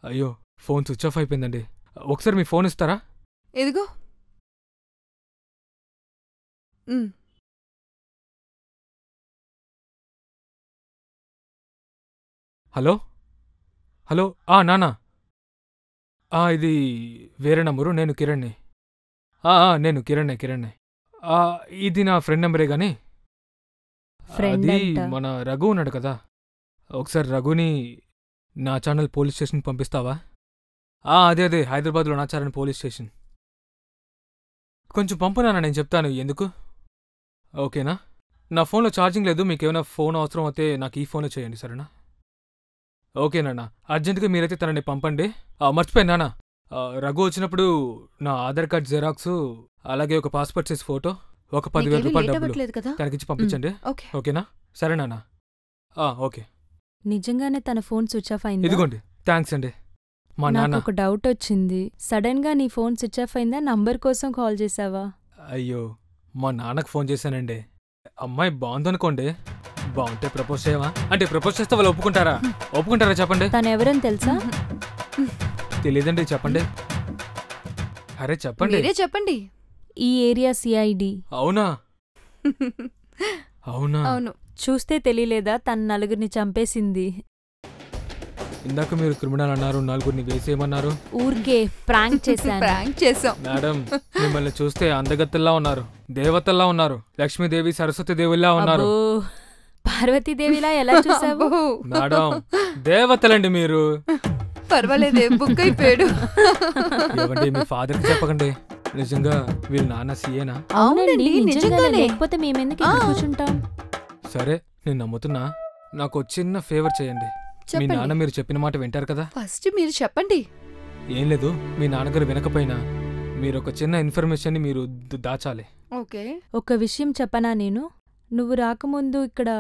అయ్యో ఫోన్ స్విచ్ ఆఫ్ అయిపోయిందండి. ఒకసారి మీ ఫోన్ ఇస్తారా? ఎదిగో. హలో హలో, నానా, ఇది వేరే నంబరు, నేను కిరణ్ని. నేను కిరణ్నే. ఇది నా ఫ్రెండ్ నెంబరే గాని, అది మన రఘు ఉన్నాడు కదా, ఒకసారి రఘుని నా ఛానల్ పోలీస్ స్టేషన్కి పంపిస్తావా? అదే హైదరాబాద్లో నాచారని పోలీస్ స్టేషన్. కొంచెం పంపునానా, నేను చెప్తాను ఎందుకు. ఓకేనా? నా ఫోన్లో ఛార్జింగ్ లేదు, మీకేమైనా ఫోన్ అవసరం అయితే నాకు ఈ ఫోన్లో చేయండి, సరేనా? ఓకేనా? అర్జెంటుగా మీరైతే తనని పంపండి. మర్చిపోయినా, రఘు వచ్చినప్పుడు నా ఆధార్ కార్డ్ జెరాక్స్, అలాగే ఒక పాస్పోర్ట్ సైజ్ ఫోటో, ఒక 10,000 రూపాయలు డబ్బులు తనకిచ్చి పంపించండి. ఓకేనా? సరేనా? ఓకే. నిజంగానే తన ఫోన్ స్విచ్ ఆఫ్ అయింది. ఇదిగోండి. థ్యాంక్స్ అండి. మా నాన్న, ఒక డౌట్ వచ్చింది. సడన్ గా నీ ఫోన్ స్విచ్ ఆఫ్ అయిందా, నంబర్ కోసం కాల్ చేసావా? అయ్యో, మా నాన్నకు ఫోన్ చేశానండి. అమ్మాయి బాగుందనుకోండి, బాగుంటే ప్రపోజ్ చేయవా అంటే, ప్రపోజ్ చేస్తే వాళ్ళు ఒప్పుకుంటారా చెప్పండి? తను ఎవరని తెలుసా? తెలీదండి, చెప్పండి. అరే చెప్పండి. ఈ ఏరియా సిఐడి. అవునా? అవును. చూస్తే తెలియలేదా, తను 4గురిని చంపేసింది. ఇందాక మీరు క్రిమినల్ అన్నారు, 4గురిని వేసేయమన్నారు. ఊరికే ప్రాంక్ చేశాం. మేడం, మిమ్మల్ని చూస్తే అందగత్తల్లా ఉన్నారు, దేవతల్లా ఉన్నారు, లక్ష్మీదేవి, సరస్వతి దేవుల్లా ఉన్నారు. పార్వతీదేవిలా ఎలా చూసావు? మేడం, దేవతలండి మీరు. పర్వాలేదే, బుక్ అయిపోయాడు. ఏమండి మీ ఫాదర్కి చెప్పకండి. నిజంగా వీళ్ళ నాన్న సీఏనా? అవునండి, అవునండి, నిజంగానే. నిజంగానే. లేకపోతే మేమెందుకు ఇక్కడ కూర్చుంటాం? సరే నేను నమ్ముతున్నా. నాకు ఒక చిన్న ఫేవర్ చేయండి. మీ చెప్పండి. నాన్న మీరు చెప్పిన మాట వింటారు కదా? ఫస్ట్ మీరు చెప్పండి. ఏం లేదు, మీ నాన్నగారు వినకపోయినా మీరు ఒక చిన్న ఇన్ఫర్మేషన్ ని మీరు దాచాలి. ఓకే. ఒక విషయం చెప్పనా నేను? నువ్వు రాకముందు ఇక్కడ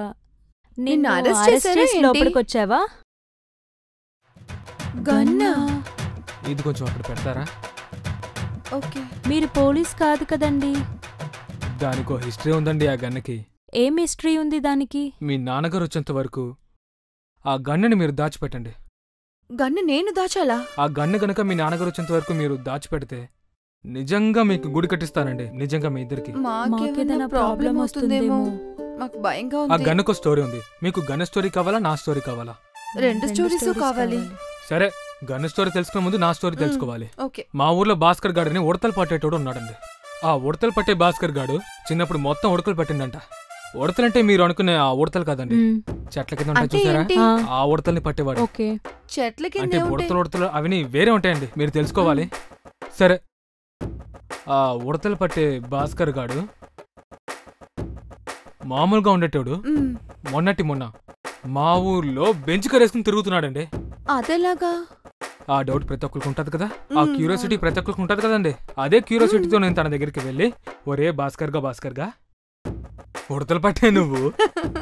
నిన్ను arrest అరెస్ట్ చేశారా చేసి ఏంటి? లోపలికొచ్చావా? గన్నా? ఇది కొంచెం అక్కడ పెడతారా? ఓకే. మీరు పోలీస్ కాదు కదండి. దానికో హిస్టరీ ఉందండి ఆ గన్నకి. ఏం హిస్టరీ ఉంది దానికి? మీ నాన్నగారు వచ్చేంత వరకు ఆ గన్నని మీరు దాచిపెట్టండి. గన్ను నేను దాచాలా? ఆ గన్ను గనక మీ నాన్నగారు వచ్చేంత వరకు మీరు దాచిపెడితే నిజంగా మీకు గుడి కట్టిస్తానండి. నిజంగా మీ ఇద్దరికి. మాకేదైనా ప్రాబ్లం వస్తుందేమో, మాకు భయంగా ఆ ఉంది. గన్నుకో స్టోరీ ఉంది. మీకు గన్న స్టోరీ కావాలా, నా స్టోరీ కావాలా? రెండు స్టోరీస్ కావాలి. సరే, గన్న స్టోరీ తెలుసుకునే ముందు నా స్టోరీ తెలుసుకోవాలి. ఓకే. మా ఊర్లో భాస్కర్ గాడిని ఉడతలు పట్టేటోడు ఉన్నాడండి. ఆ ఉడతలు పట్టే భాస్కర్ గాడు చిన్నప్పుడు మొత్తం ఉడతలు పట్టిందంట. ఉడతలంటే మీరు అనుకునే ఆ ఉడతలు కాదండి, చెట్ల కింద ఉంటాయి అంటే చూసారా, ఏంటి? ఆ ఉడతల్ని పట్టేవాడు. ఓకే. చెట్ల అంటే కింద ఉడతలు ఉడతలు అవన్నీ వేరే ఉంటాయండి, మీరు తెలుసుకోవాలి. సరే, ఆ ఉడతలు పట్టే భాస్కర్ గాడు మామూలుగా ఉండేటోడు మొన్న మా ఊర్లో బెంచ్ కరేసుకుని తిరుగుతున్నాడండి. అదేలాగా? ఆ డౌట్ ప్రతి ఒక్కరికి ఉంటది కదా, ఆ క్యూరియాసిటీ ప్రతి ఒక్కరికి ఉంటది కదండి. అదే క్యూరియాసిటీతో నేను తన దగ్గరికి వెళ్ళి, ఒరే భాస్కర్గా ఉడతలు పట్టే నువ్వు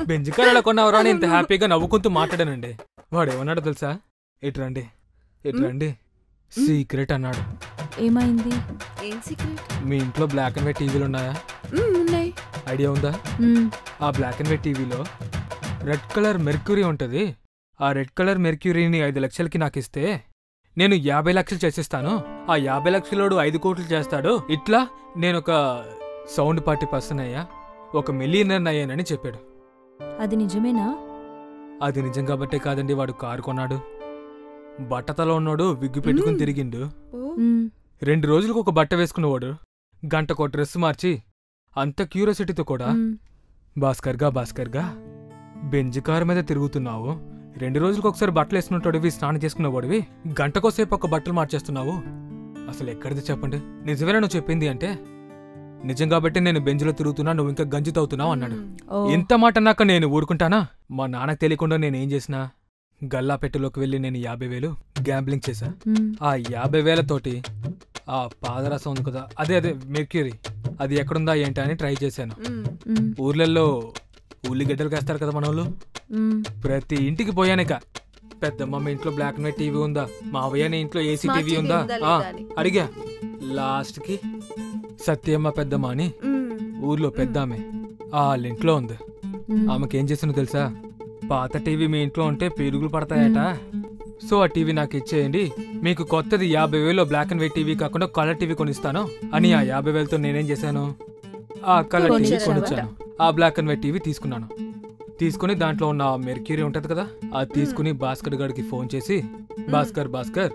బెంచ్ కరేలా కొన్నావరా అని ఇంత హ్యాపీగా నవ్వుకుంటూ మాట్లాడానండి. వాడు ఏమన్నాడు తెలుసా? ఇట్రండి సీక్రెట్ అన్నాడు. ఏమైంది? ఏం సీక్రెట్? మీ ఇంట్లో బ్లాక్ అండ్ వైట్ టీవీలు ఉన్నాయా? ఉన్నాయి. ఐడియా ఉందా? ఆ బ్లాక్ అండ్ వైట్ టీవీలో రెడ్ కలర్ మెర్క్యూరీ ఉంటుంది. ఆ రెడ్ కలర్ మెర్క్యూరీని 5 లక్షలకి నాకు ఇస్తే నేను 50 లక్షలు చేసేస్తాను. ఆ 50 లక్షలోడు 5 కోట్లు చేస్తాడు. ఇట్లా నేనొక సౌండ్ పార్టీ పర్సన్ అయ్యా, ఒక మిలియనర్ అయ్యానని చెప్పాడు. అది నిజమేనా? అది నిజం కాబట్టే కాదండి వాడు కారు కొన్నాడు. బట్టతలో ఉన్నాడు, విగ్గు పెట్టుకుని తిరిగిండు. 2 రోజులకు ఒక బట్ట వేసుకున్నవాడు గంటకో డ్రెస్ మార్చి అంత క్యూరియాసిటీతో కూడా, భాస్కర్గా బెంజ్ కారు మీద తిరుగుతున్నావు, 2 రోజులకు ఒకసారి బట్టలు వేసుకున్నవాడివి, స్నానం చేసుకున్నవాడివి, గంటకోసేపు ఒక బట్టలు మార్చేస్తున్నావు, అసలు ఎక్కడిది చెప్పండి? నిజమేనా నువ్వు చెప్పింది అంటే? నిజం కాబట్టి నేను బెంజ్లో తిరుగుతున్నా, నువ్వు ఇంకా గంజి తవ్వుతున్నావు అన్నాడు. ఇంత మాట అన్నాక నేను ఊరుకుంటానా? మా నాన్నకు తెలియకుండా నేనేం చేసినా, గల్లా పెట్టెలోకి వెళ్ళి నేను 50,000 గ్యాంబ్లింగ్ చేశా. ఆ 50,000తోటి ఆ పాదరసం ఉంది కదా, అదే మెర్క్యూరీ, అది ఎక్కడుందా ఏంటా అని ట్రై చేశాను. ఊర్లలో ఉల్లిగడ్డలు వేస్తారు కదా మన వాళ్ళు, ప్రతి ఇంటికి పోయానిక. పెద్దమ్మ ఇంట్లో బ్లాక్ అండ్ వైట్ టీవీ ఉందా, మావయ్య ఇంట్లో ఏసీ టీవీ ఉందా అడిగా. లాస్ట్కి సత్యమ్మ పెద్దమ్మ అని ఊర్లో పెద్దామె వాళ్ళింట్లో ఉంది. ఆమెకేం చేసినో తెలుసా? పాత టీవీ మీ ఇంట్లో ఉంటే పీరుగులు పడతాయట, సో ఆ టీవీ నాకు ఇచ్చేయండి, మీకు కొత్తది 50,000 బ్లాక్ అండ్ వైట్ టీవీ కాకుండా కలర్ టీవీ కొనిస్తాను అని. ఆ 50,000తో నేనేం చేశాను, ఆ కలర్ టీవీ కొనిచ్చాను. ఆ బ్లాక్ అండ్ వైట్ టీవీ తీసుకున్నాను. తీసుకుని దాంట్లో ఉన్న మెర్క్యూరీ ఉంటది కదా, అది తీసుకుని భాస్కర్ గారికి ఫోన్ చేసి, భాస్కర్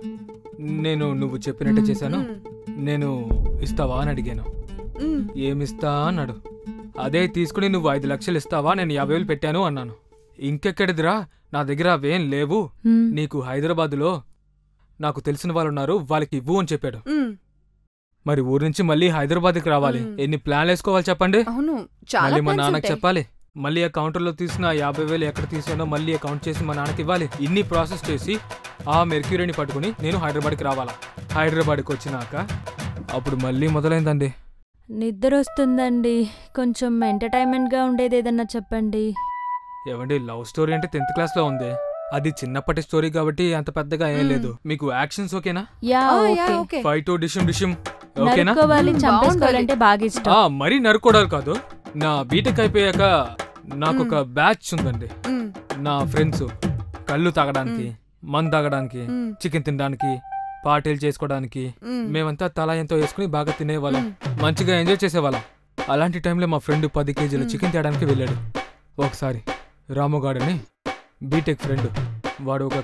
నేను నువ్వు చెప్పినట్టే చేశాను, నేను ఇస్తావా అని అడిగాను. ఏమిస్తా అన్నాడు. అదే తీసుకుని నువ్వు 5 లక్షలు ఇస్తావా, నేను 50,000 పెట్టాను అన్నాను. ఇంకెక్కడిదిరా, నా దగ్గర అవేం లేవు, నీకు హైదరాబాదులో నాకు తెలిసిన వాళ్ళు ఉన్నారు, వాళ్ళకి ఇవ్వు అని చెప్పాడు. మరి ఊరి నుంచి మళ్ళీ హైదరాబాద్కి రావాలి, ఎన్ని ప్లాన్లు వేసుకోవాలి చెప్పండి? మళ్ళీ మా నాన్నకి చెప్పాలి, మళ్ళీ ఆ కౌంటర్లో తీసిన 50,000 ఎక్కడ తీసానో మళ్ళీ అకౌంట్ చేసి మా నాన్నకి ఇవ్వాలి. ఇన్ని ప్రాసెస్ చేసి ఆ మెర్క్యూరీని పట్టుకుని నేను హైదరాబాద్కి రావాలా. హైదరాబాద్కి వచ్చినాక అప్పుడు మళ్ళీ మొదలైందండి. నిద్ర వస్తుందండి, కొంచెం ఎంటర్టైన్మెంట్గా ఉండేది ఏదన్నా చెప్పండి. ఏవండి, లవ్ స్టోరీ అంటే 10th క్లాస్లో ఉంది, అది చిన్నప్పటి స్టోరీ కాబట్టి అంత పెద్దగా ఏం లేదు. మీకు యాక్షన్స్ ఓకేనా? ఫైట్ డిషం ఓకేనా? చంపేసుకోవాలంటే బాగా ఇష్టం. మరీ నరుకోవడాలు కాదు. నా బీటెక్ అయిపోయాక నాకు ఒక బ్యాచ్ ఉందండి. నా ఫ్రెండ్స్ కళ్ళు తాగడానికి, మందు తాగడానికి, చికెన్ తినడానికి, పార్టీలు చేసుకోవడానికి మేమంతా తలా ఎంతో వేసుకుని బాగా తినేవాళ్ళం, మంచిగా ఎంజాయ్ చేసేవాళ్ళం. అలాంటి టైంలో మా ఫ్రెండ్ 10 కేజీల చికెన్ తేయడానికి వెళ్ళాడు. ఒకసారి రాముగాడని బీటెక్ ఫ్రెండ్, వాడు ఒక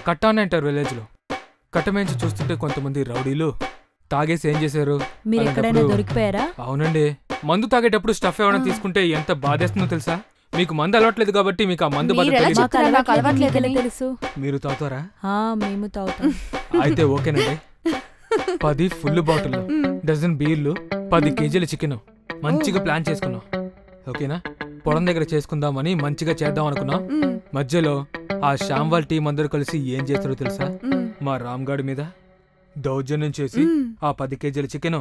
కట్ట అని అంటారు విలేజ్లో, కట్టమేంచి చూస్తుంటే కొంతమంది రౌడీలు తాగేసి ఏం చేశారు, దొరికిపోయారా? అవునండి, మందు తాగేటప్పుడు స్టఫ్ ఏమైనా తీసుకుంటే ఎంత బాధేస్తుందో తెలుసా? మీకు మందు అలవాట్లేదు కాబట్టి మీకు ఆ మందు మీరు ఎలా బదులు చెప్తారో నాకు అలవాట్లేదని. తెలుసు. మీరు తాగుతారా? మేము తాగుతాం. అయితే ఓకేనండి. 10 ఫుల్ బాటిల్, డజన్ బీర్లు, 10 కేజీల చికెన్ మంచిగా ప్లాన్ చేసుకున్నాం. ఓకేనా? పొలం దగ్గర చేసుకుందామని మంచిగా చేద్దాం అనుకున్నాం. మధ్యలో ఆ శ్యామ్వాల్ టీం అందరూ కలిసి ఏం చేస్తారో తెలుసా? మా రామ్గాడి మీద దౌర్జన్యం చేసి ఆ 10 కేజీల చికెన్,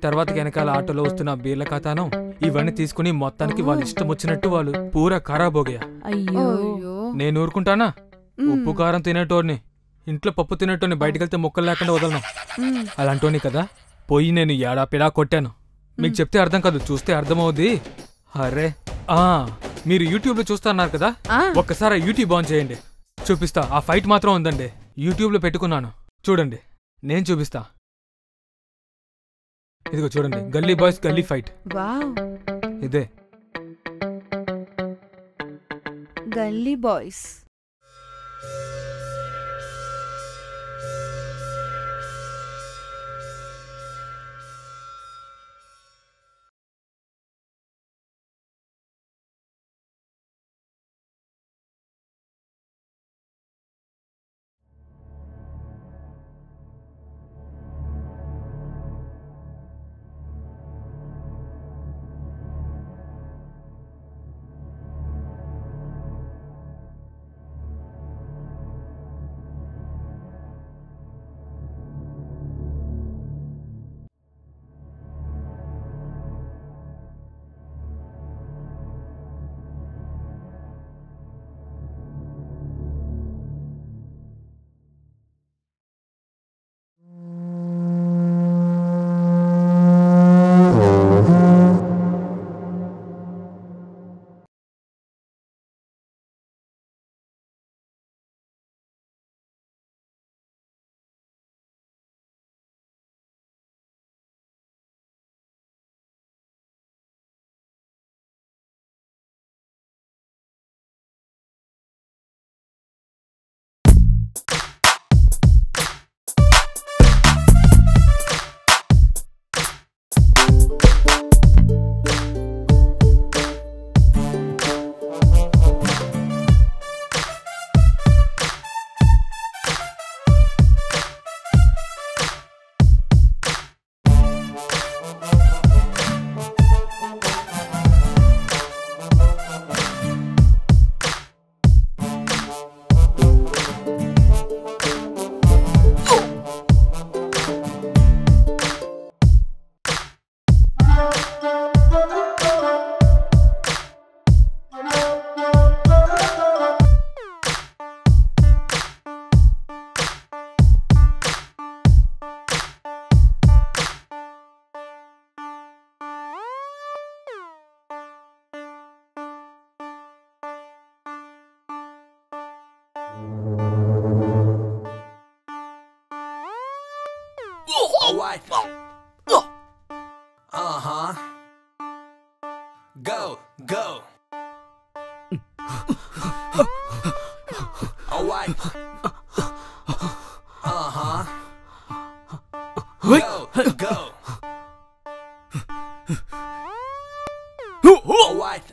తర్వాత వెనకాల ఆటోలో వస్తున్న బీర్ల ఖాతాను ఇవన్నీ తీసుకుని మొత్తానికి వాళ్ళు ఇష్టం వచ్చినట్టు వాళ్ళు పూరా ఖరాబ్ ఓగయా. నేను ఊరుకుంటానా? ఉప్పు కారం తినేటోడిని, ఇంట్లో పప్పు తినేటోని బయటకెళ్తే ముక్కలు లేకుండా వదలను. అలాంటోని కదా పోయి నేను ఏడాపిడా కొట్టాను. మీకు చెప్తే అర్థం కాదు, చూస్తే అర్థమవుద్ది. అరే మీరు యూట్యూబ్ లో చూస్తున్నారు కదా, ఒక్కసారి యూట్యూబ్ ఆన్ చేయండి, చూపిస్తా. ఆ ఫైట్ మాత్రం ఉందండి, యూట్యూబ్ లో పెట్టుకున్నాను, చూడండి. నేను చూపిస్తా. ఇదిగో చూడండి, గల్లీ బాయ్స్ గల్లీ ఫైట్. ఇదే గల్లీ boys. Alright. Go, go. Alright. Go, go. Alright.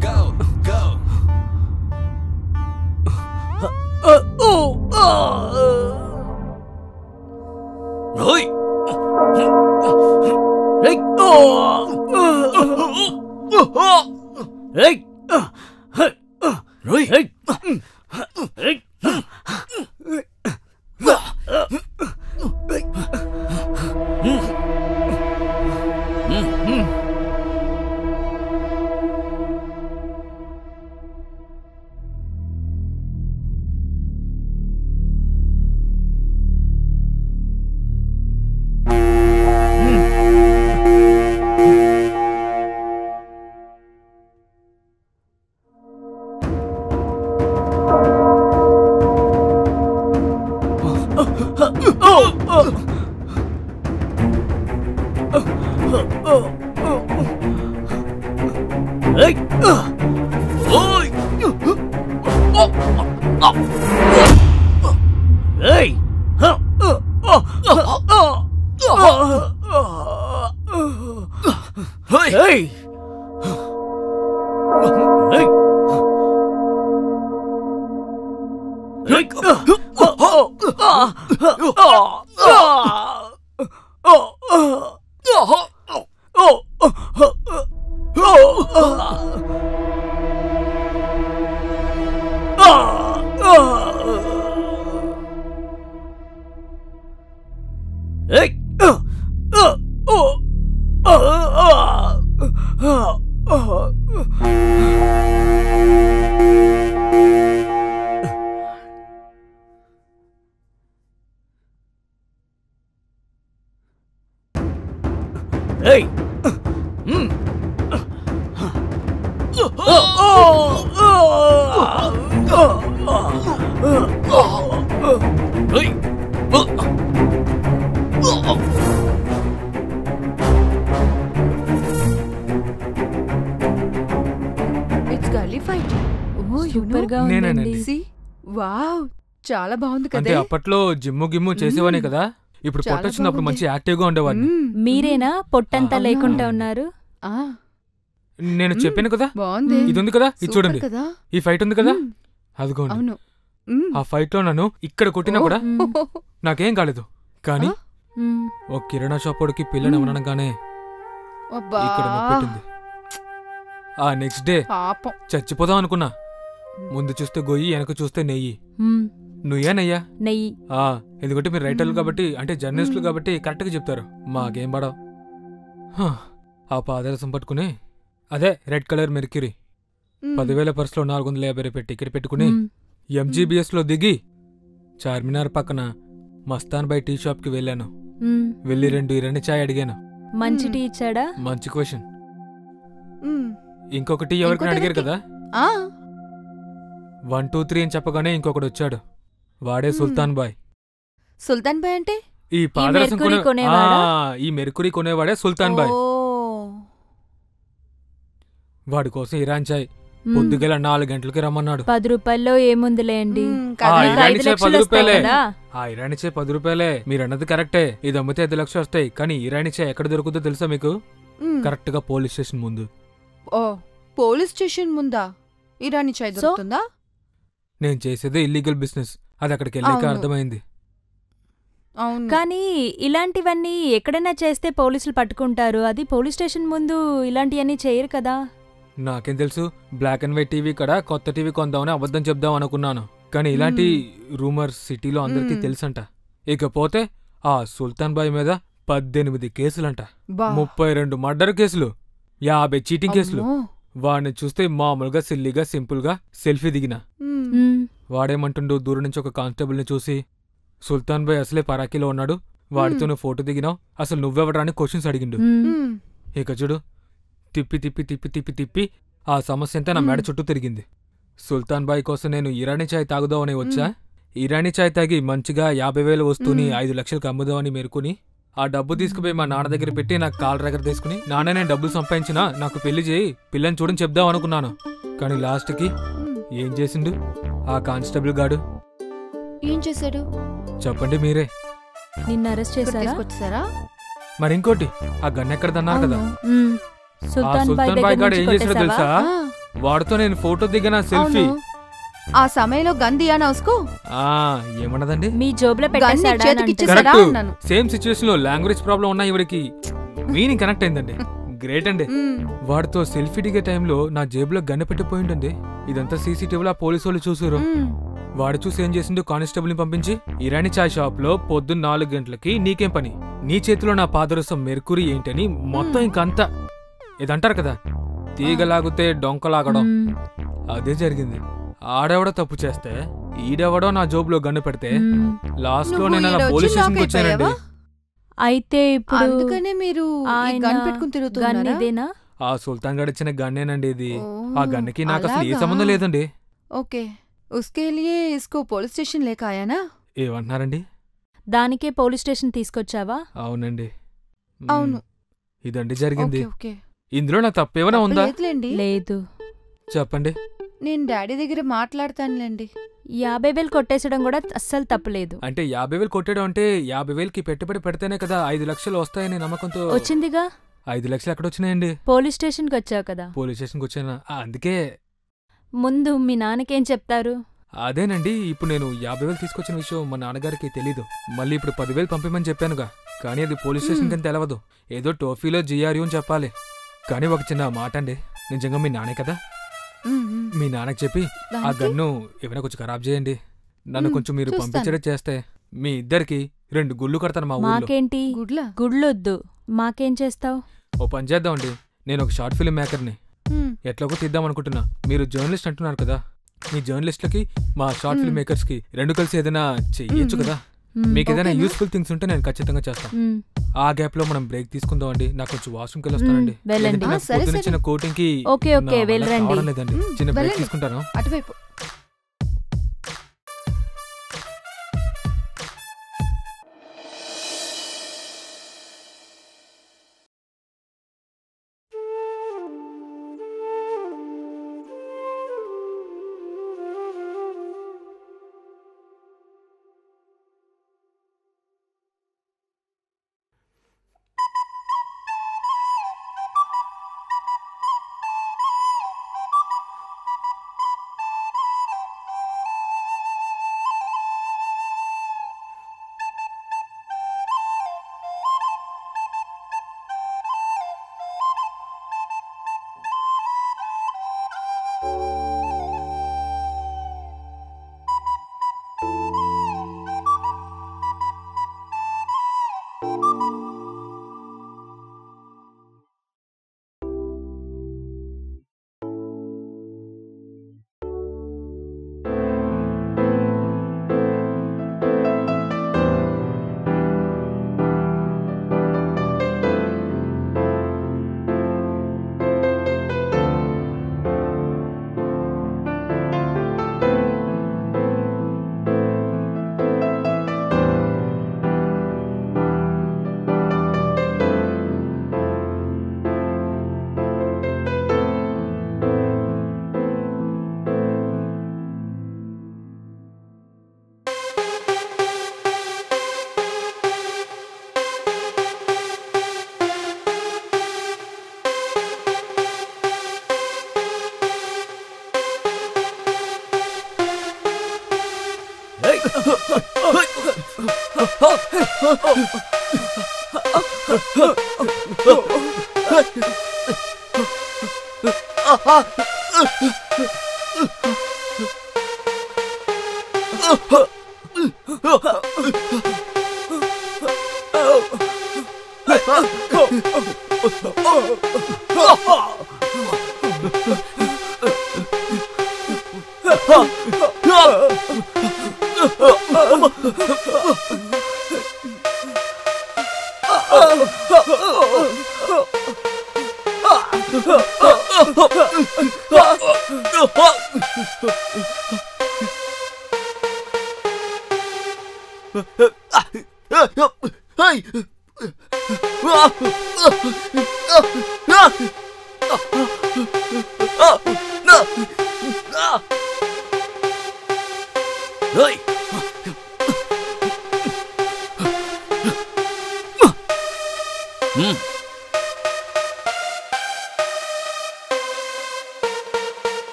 Go, go. ఏయ్! ఏయ్! Hey! ఇట్స్ గల్లీ ఫైట్. ఓ సూపర్ గా నేనేనండి. ఉందండి. సి వావ్, చాలా బాగుంది అంటే కదా. అప్పట్లో జిమ్ము గిమ్ము చేసేవానే కదా, ఇప్పుడు చాలా పొట్టొచ్చినప్పుడు బాగుంది. మంచి యాక్టివ్ గా ఉండేవాడిని. మీరేనా పొట్టంతా అవునా? లేకుండా ఉన్నారు? ఆ, నేను చెప్పాను కదా, బాగుంది. ఇది ఉంది కదా, ఇది సూపర్ చూడండి, కదా. ఈ ఫైట్ ఉంది కదా, మ్మ్. అదిగోండి. అవును. ఆ ఫైట్ లో నన్ను ఇక్కడ కొట్టినా కూడా మ్మ్. నాకేం కాలేదు. కానీ మ్మ్. ఓ కిరాణా షాపోడికి పిల్లని ఇవ్వనగానే అబ్బా, ఇక్కడ నొప్పెట్టింది. ఆ నెక్స్ట్ డే పాపం. చచ్చిపోదాం అనుకున్నా. ముందు చూస్తే గొయ్యి, వెనక చూస్తే నెయ్యి. మ్మ్. నువ్వేనయ్యా? నెయ్యి. ఎందుకంటే మీరు రైటర్లు కాబట్టి, అంటే జర్నలిస్టులు కాబట్టి కరెక్ట్గా చెప్తారు. మాకేం పడవు. ఆ పాదరసం పట్టుకుని, అదే రెడ్ కలర్ మెర్క్యూరీ, 10,000 పర్సులో 450 రూపాయలు టికెట్ పెట్టుకుని మ్మ్. ఎంజీబీఎస్ లో దిగి చార్మినార్ పక్కన మస్తాన్ బై టీ షాప్ కి వెళ్ళాను. మ్మ్. వెళ్ళి 2 ఇరానీ చాయ్ అడిగాను. మంచి టీ ఇచ్చాడా? మంచి క్వశ్చన్. మ్మ్. ఇంకొక టీ ఎవరికైనా ఇంకోటి అడిగారు కదా, ఆ, 1 2 3 అని చెప్పగానే ఇంకొకడు వచ్చాడు. వాడే సుల్తాన్ బాయ్. సుల్తాన్ బాయ్ అంటే? ఈ పాదరసం మెర్కురీ కొనేవాడా? ఈ మెర్కురీ కొనేవాడే సుల్తాన్ బాయ్. ఓ, వాడి కోసం ఇరాన్ చాయ్ మ్మ్. పొద్దుగల 4 గంటలకి రమ్మన్నాడు. 10 రూపాయల్లో ఏముందిలేండి. మ్మ్, ఆ కదా. ఇంకా ఇరానీ 5 చాయ్ లక్షలు 10 వస్తాయి రూపాయలే. కదా. ఆ ఇరానీ చాయ్ 10 రూపాయలే. మీరన్నది కరెక్టే. ఇది అమ్మితే 5 లక్షలు వస్తాయి. కానీ ఇరానీ చాయ్ ఎక్కడ దొరుకుతుందో తెలుసా మీకు? మ్మ్. కరెక్ట్ గా పోలీస్ స్టేషన్ ముందు. ఓ, పోలీస్ స్టేషన్ ముందా ఇరానీ చాయ్ దొరుకుతుందా? నేను చేసేదే ఇల్లీగల్ బిజినెస్. అది అక్కడికి వెళ్ళాక అవును. అర్థమైంది. అవును. కానీ ఇలాంటివన్నీ ఎక్కడైనా చేస్తే పోలీసులు పట్టుకుంటారు. అది పోలీస్ స్టేషన్ ముందు ఇలాంటివన్నీ చేయరు కదా. నాకేం తెలుసు, బ్లాక్ అండ్ వైట్ టీవీ కూడా కొత్త టీవీ కొందామని అబద్ధం చెప్దాం అనుకున్నాను. కానీ ఇలాంటి రూమర్స్ సిటీలో అందరికీ తెలుసంట. ఇకపోతే ఆ సుల్తాన్ బాయ్ మీద 18 కేసులంట, బా. 32 మర్డర్ కేసులు, 50 చీటింగ్ కేసులు. అమ్మో. వాడిని చూస్తే మామూలుగా సిల్లీగా సింపుల్గా సెల్ఫీ దిగిన. మ్మ్. మ్మ్. వాడేమంటుండు, దూరం నుంచి ఒక కానిస్టేబుల్ని చూసి, సుల్తాన్ బాయ్ అసలే పరాకీలో ఉన్నాడు, వాడితో నువ్వు ఫోటో దిగినావు, అసలు నువ్వెవడరా అని క్వశ్చన్స్ అడిగిండు. మ్మ్. మ్మ్. ఇక చూడు, తిప్పి తిప్పి తిప్పి తిప్పి తిప్పి ఆ సమస్య అంతా నా మెడ చుట్టూ తిరిగింది. సుల్తాన్ బాయ్ కోసం నేను ఇరానీ చాయ్ తాగుదామని వచ్చా. ఇరానీ చాయ్ తాగి మంచిగా 50,000 వస్తువుని 5 లక్షలకు అమ్ముదామని మెరుకుని, ఆ డబ్బు తీసుకుపోయి మా నాన్న దగ్గర పెట్టి నాకు కాళ్ళ దగ్గర తీసుకుని, నాన్న నేను డబ్బులు సంపాదించినా నాకు పెళ్లి చేయి, పిల్లని చూడని చెప్దాం అనుకున్నాను. కానీ లాస్ట్కి ఏం చేసిండు ఆ కానిస్టేబుల్ గాడు? ఏం చేశాడు? చెప్పండి మీరే. నిన్ను అరెస్ట్ ఇక్కడ చేశారా? తీసుకొచ్చారా? మరి ఇంకోటి, ఆ గన్ ఎక్కడదన్నారు కదా, మ్మ్. ఆ సుల్తాన్ బాయ్ సుల్తాన్ బాయ్ దగ్గర గాడు నుంచి ఏం చేసాడో తెలుసా? కొట్టేశావా? వాడితో నేను ఫోటో దిగిన సెల్ఫీ. అవును. ఆ సమయంలో గంది అనా ఉస్కో ఏమన్నదండి? మీ జోబులో గన్ని పెట్టేశాడా చేతికి అని ఇచ్చేసాడా కరెక్ట్. అన్నాను. సేమ్ సిచ్యువేషన్ లో లాంగ్వేజ్ ప్రాబ్లం ఉన్న ఇవిడికి మీనింగ్ కనెక్ట్ అయిందండి. గ్రేట్ అండి. మ్మ్. వాడితో సెల్ఫీ దిగే టైంలో నా జేబులో గన్ను పెట్టిపోయిందండి. ఇదంతా సీసీటీవీలో పోలీసు వాళ్ళు చూసారు. మ్మ్. వాడు చూసి ఏం చేసిండు, కానిస్టేబుల్ ని పంపించి, ఇరానీ చాయ్ షాప్ లో పొద్దున్న 4 గంటలకి నీకేం పని, నీ చేతిలో నా పాదరసం మెర్కురీ ఏంటని మొత్తం ఇంకంతా ఇదంటారు కదా, తీగలాగితే డొంకలాగడం, మ్మ్. అదే జరిగింది. ఆడెవడో తప్పు చేస్తే ఈడెవడో నా జోబులో గన్ను పెడితే మ్మ్. లాస్ట్ లో నువ్వు నేను అలా ఈడ పోలీస్ వచ్చి స్టేషన్కి షాక్ వచ్చానండి. అయిపోయావా? అయితే ఇప్పుడు అందుకనే మీరు ఈ ఆయన గన్ పెట్టుకుని గన్ తిరుగుతున్నారా? ఇదేనా? ఆ సుల్తాన్ గడిచిన గన్నేనండి ఇది. ఓ, ఆ గన్నుకి నాకు అసలు ఏ అలాగా? సంబంధం లేదండి. ఓకే, ఉస్కే లియే ఇస్కో పోలీస్ స్టేషన్ లేక ఆయానా? ఏమంటున్నారండి? దానికే పోలీస్ స్టేషన్ తీసుకొచ్చావా? అవునండి. అవును. ఇదండి జరిగింది. ఓకే ఓకే, ఇందులో నా తప్పేమైనా ఉందా? లేదులేండి. లేదు. చెప్పండి. నేను డాడీ దగ్గర మాట్లాడతానులేండి. 50,000 కొట్టేసడం కూడా అస్సలు తప్పులేదు. అంటే 50,000 కొట్టడం అంటే 50,000కి పెట్టుబడి పెడితేనే కదా 5 లక్షలు వస్తాయని నమ్మకంతో. వచ్చిందిగా. 5 లక్షలు ఎక్కడొచ్చినాయండి? పోలీస్ స్టేషన్కి వచ్చావు కదా. పోలీస్ స్టేషన్కి వచ్చానా? అందుకే. ముందు మీ నాన్నకేం చెప్తారు? అదేనండి, ఇప్పుడు నేను 50,000 తీసుకొచ్చిన విషయం మా నాన్నగారికి తెలీదు. మళ్ళీ ఇప్పుడు 10,000 పంపిమని చెప్పానుగా, కానీ అది పోలీస్ స్టేషన్ కింద తెలవదు. ఏదో టోఫీలో GRU అని చెప్పాలి. కానీ ఒక చిన్న మాట అండి, నిజంగా మీ నానే కదా, మీ నాన్నకి చెప్పి ఆ గన్ను ఏమైనా కొంచెం ఖరాబ్ చేయండి. నన్ను కొంచెం మీరు పంపించడం చేస్తే మీ ఇద్దరికి 2 గుళ్ళు కడతాను మా ఊళ్ళో. మాకేంటి గుళ్ళొద్దు, మాకేం చేస్తావు? ఓ పని చేద్దామండి, నేను ఒక షార్ట్ ఫిల్మ్ మేకర్ని, ఎట్లాగో తీద్దాం అనుకుంటున్నా. మీరు జర్నలిస్ట్ అంటున్నారు కదా, మీ జర్నలిస్ట్లకి మా షార్ట్ ఫిల్మ్ మేకర్స్ కి 2 కలిసి ఏదైనా చెయ్యొచ్చు కదా. మీకు ఏదైనా యూస్ఫుల్ థింగ్స్ ఉంటే నేను ఖచ్చితంగా చేస్తాను. ఆ గ్యాప్ లో మనం బ్రేక్ తీసుకుందాం అండి. నాకు కొంచెం వాష్రూమ్కి వెళ్ళి వస్తానండి. పొద్దునిచ్చిన కోటింగ్ కి లేదండి, చిన్న బ్రేక్ తీసుకుంటాను. అటువైపు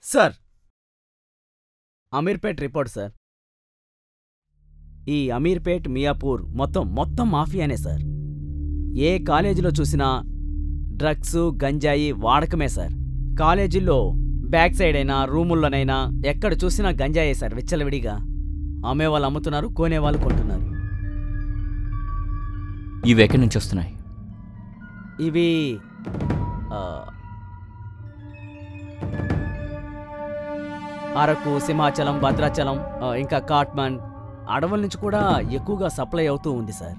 సార్, అమీర్పేట్ రిపోర్ట్ సార్. ఈ అమీర్పేట్, మియాపూర్ మొత్తం మాఫియానే సార్. ఏ కాలేజీలో చూసినా డ్రగ్స్, గంజాయి వాడకమే సార్. కాలేజీల్లో బ్యాక్ సైడ్ అయినా రూముల్లోనైనా ఎక్కడ చూసినా గంజాయే సార్, విచ్చలవిడిగా అమ్మేవాళ్ళు అమ్ముతున్నారు, కొనేవాళ్ళు కొంటున్నారు. ఇవి ఎక్కడి నుంచి వస్తున్నాయి? ఇవి అరకు, సింహాచలం, భద్రాచలం, ఇంకా కాట్మండ్ అడవుల నుంచి కూడా ఎక్కువగా సప్లై అవుతూ ఉంది సార్.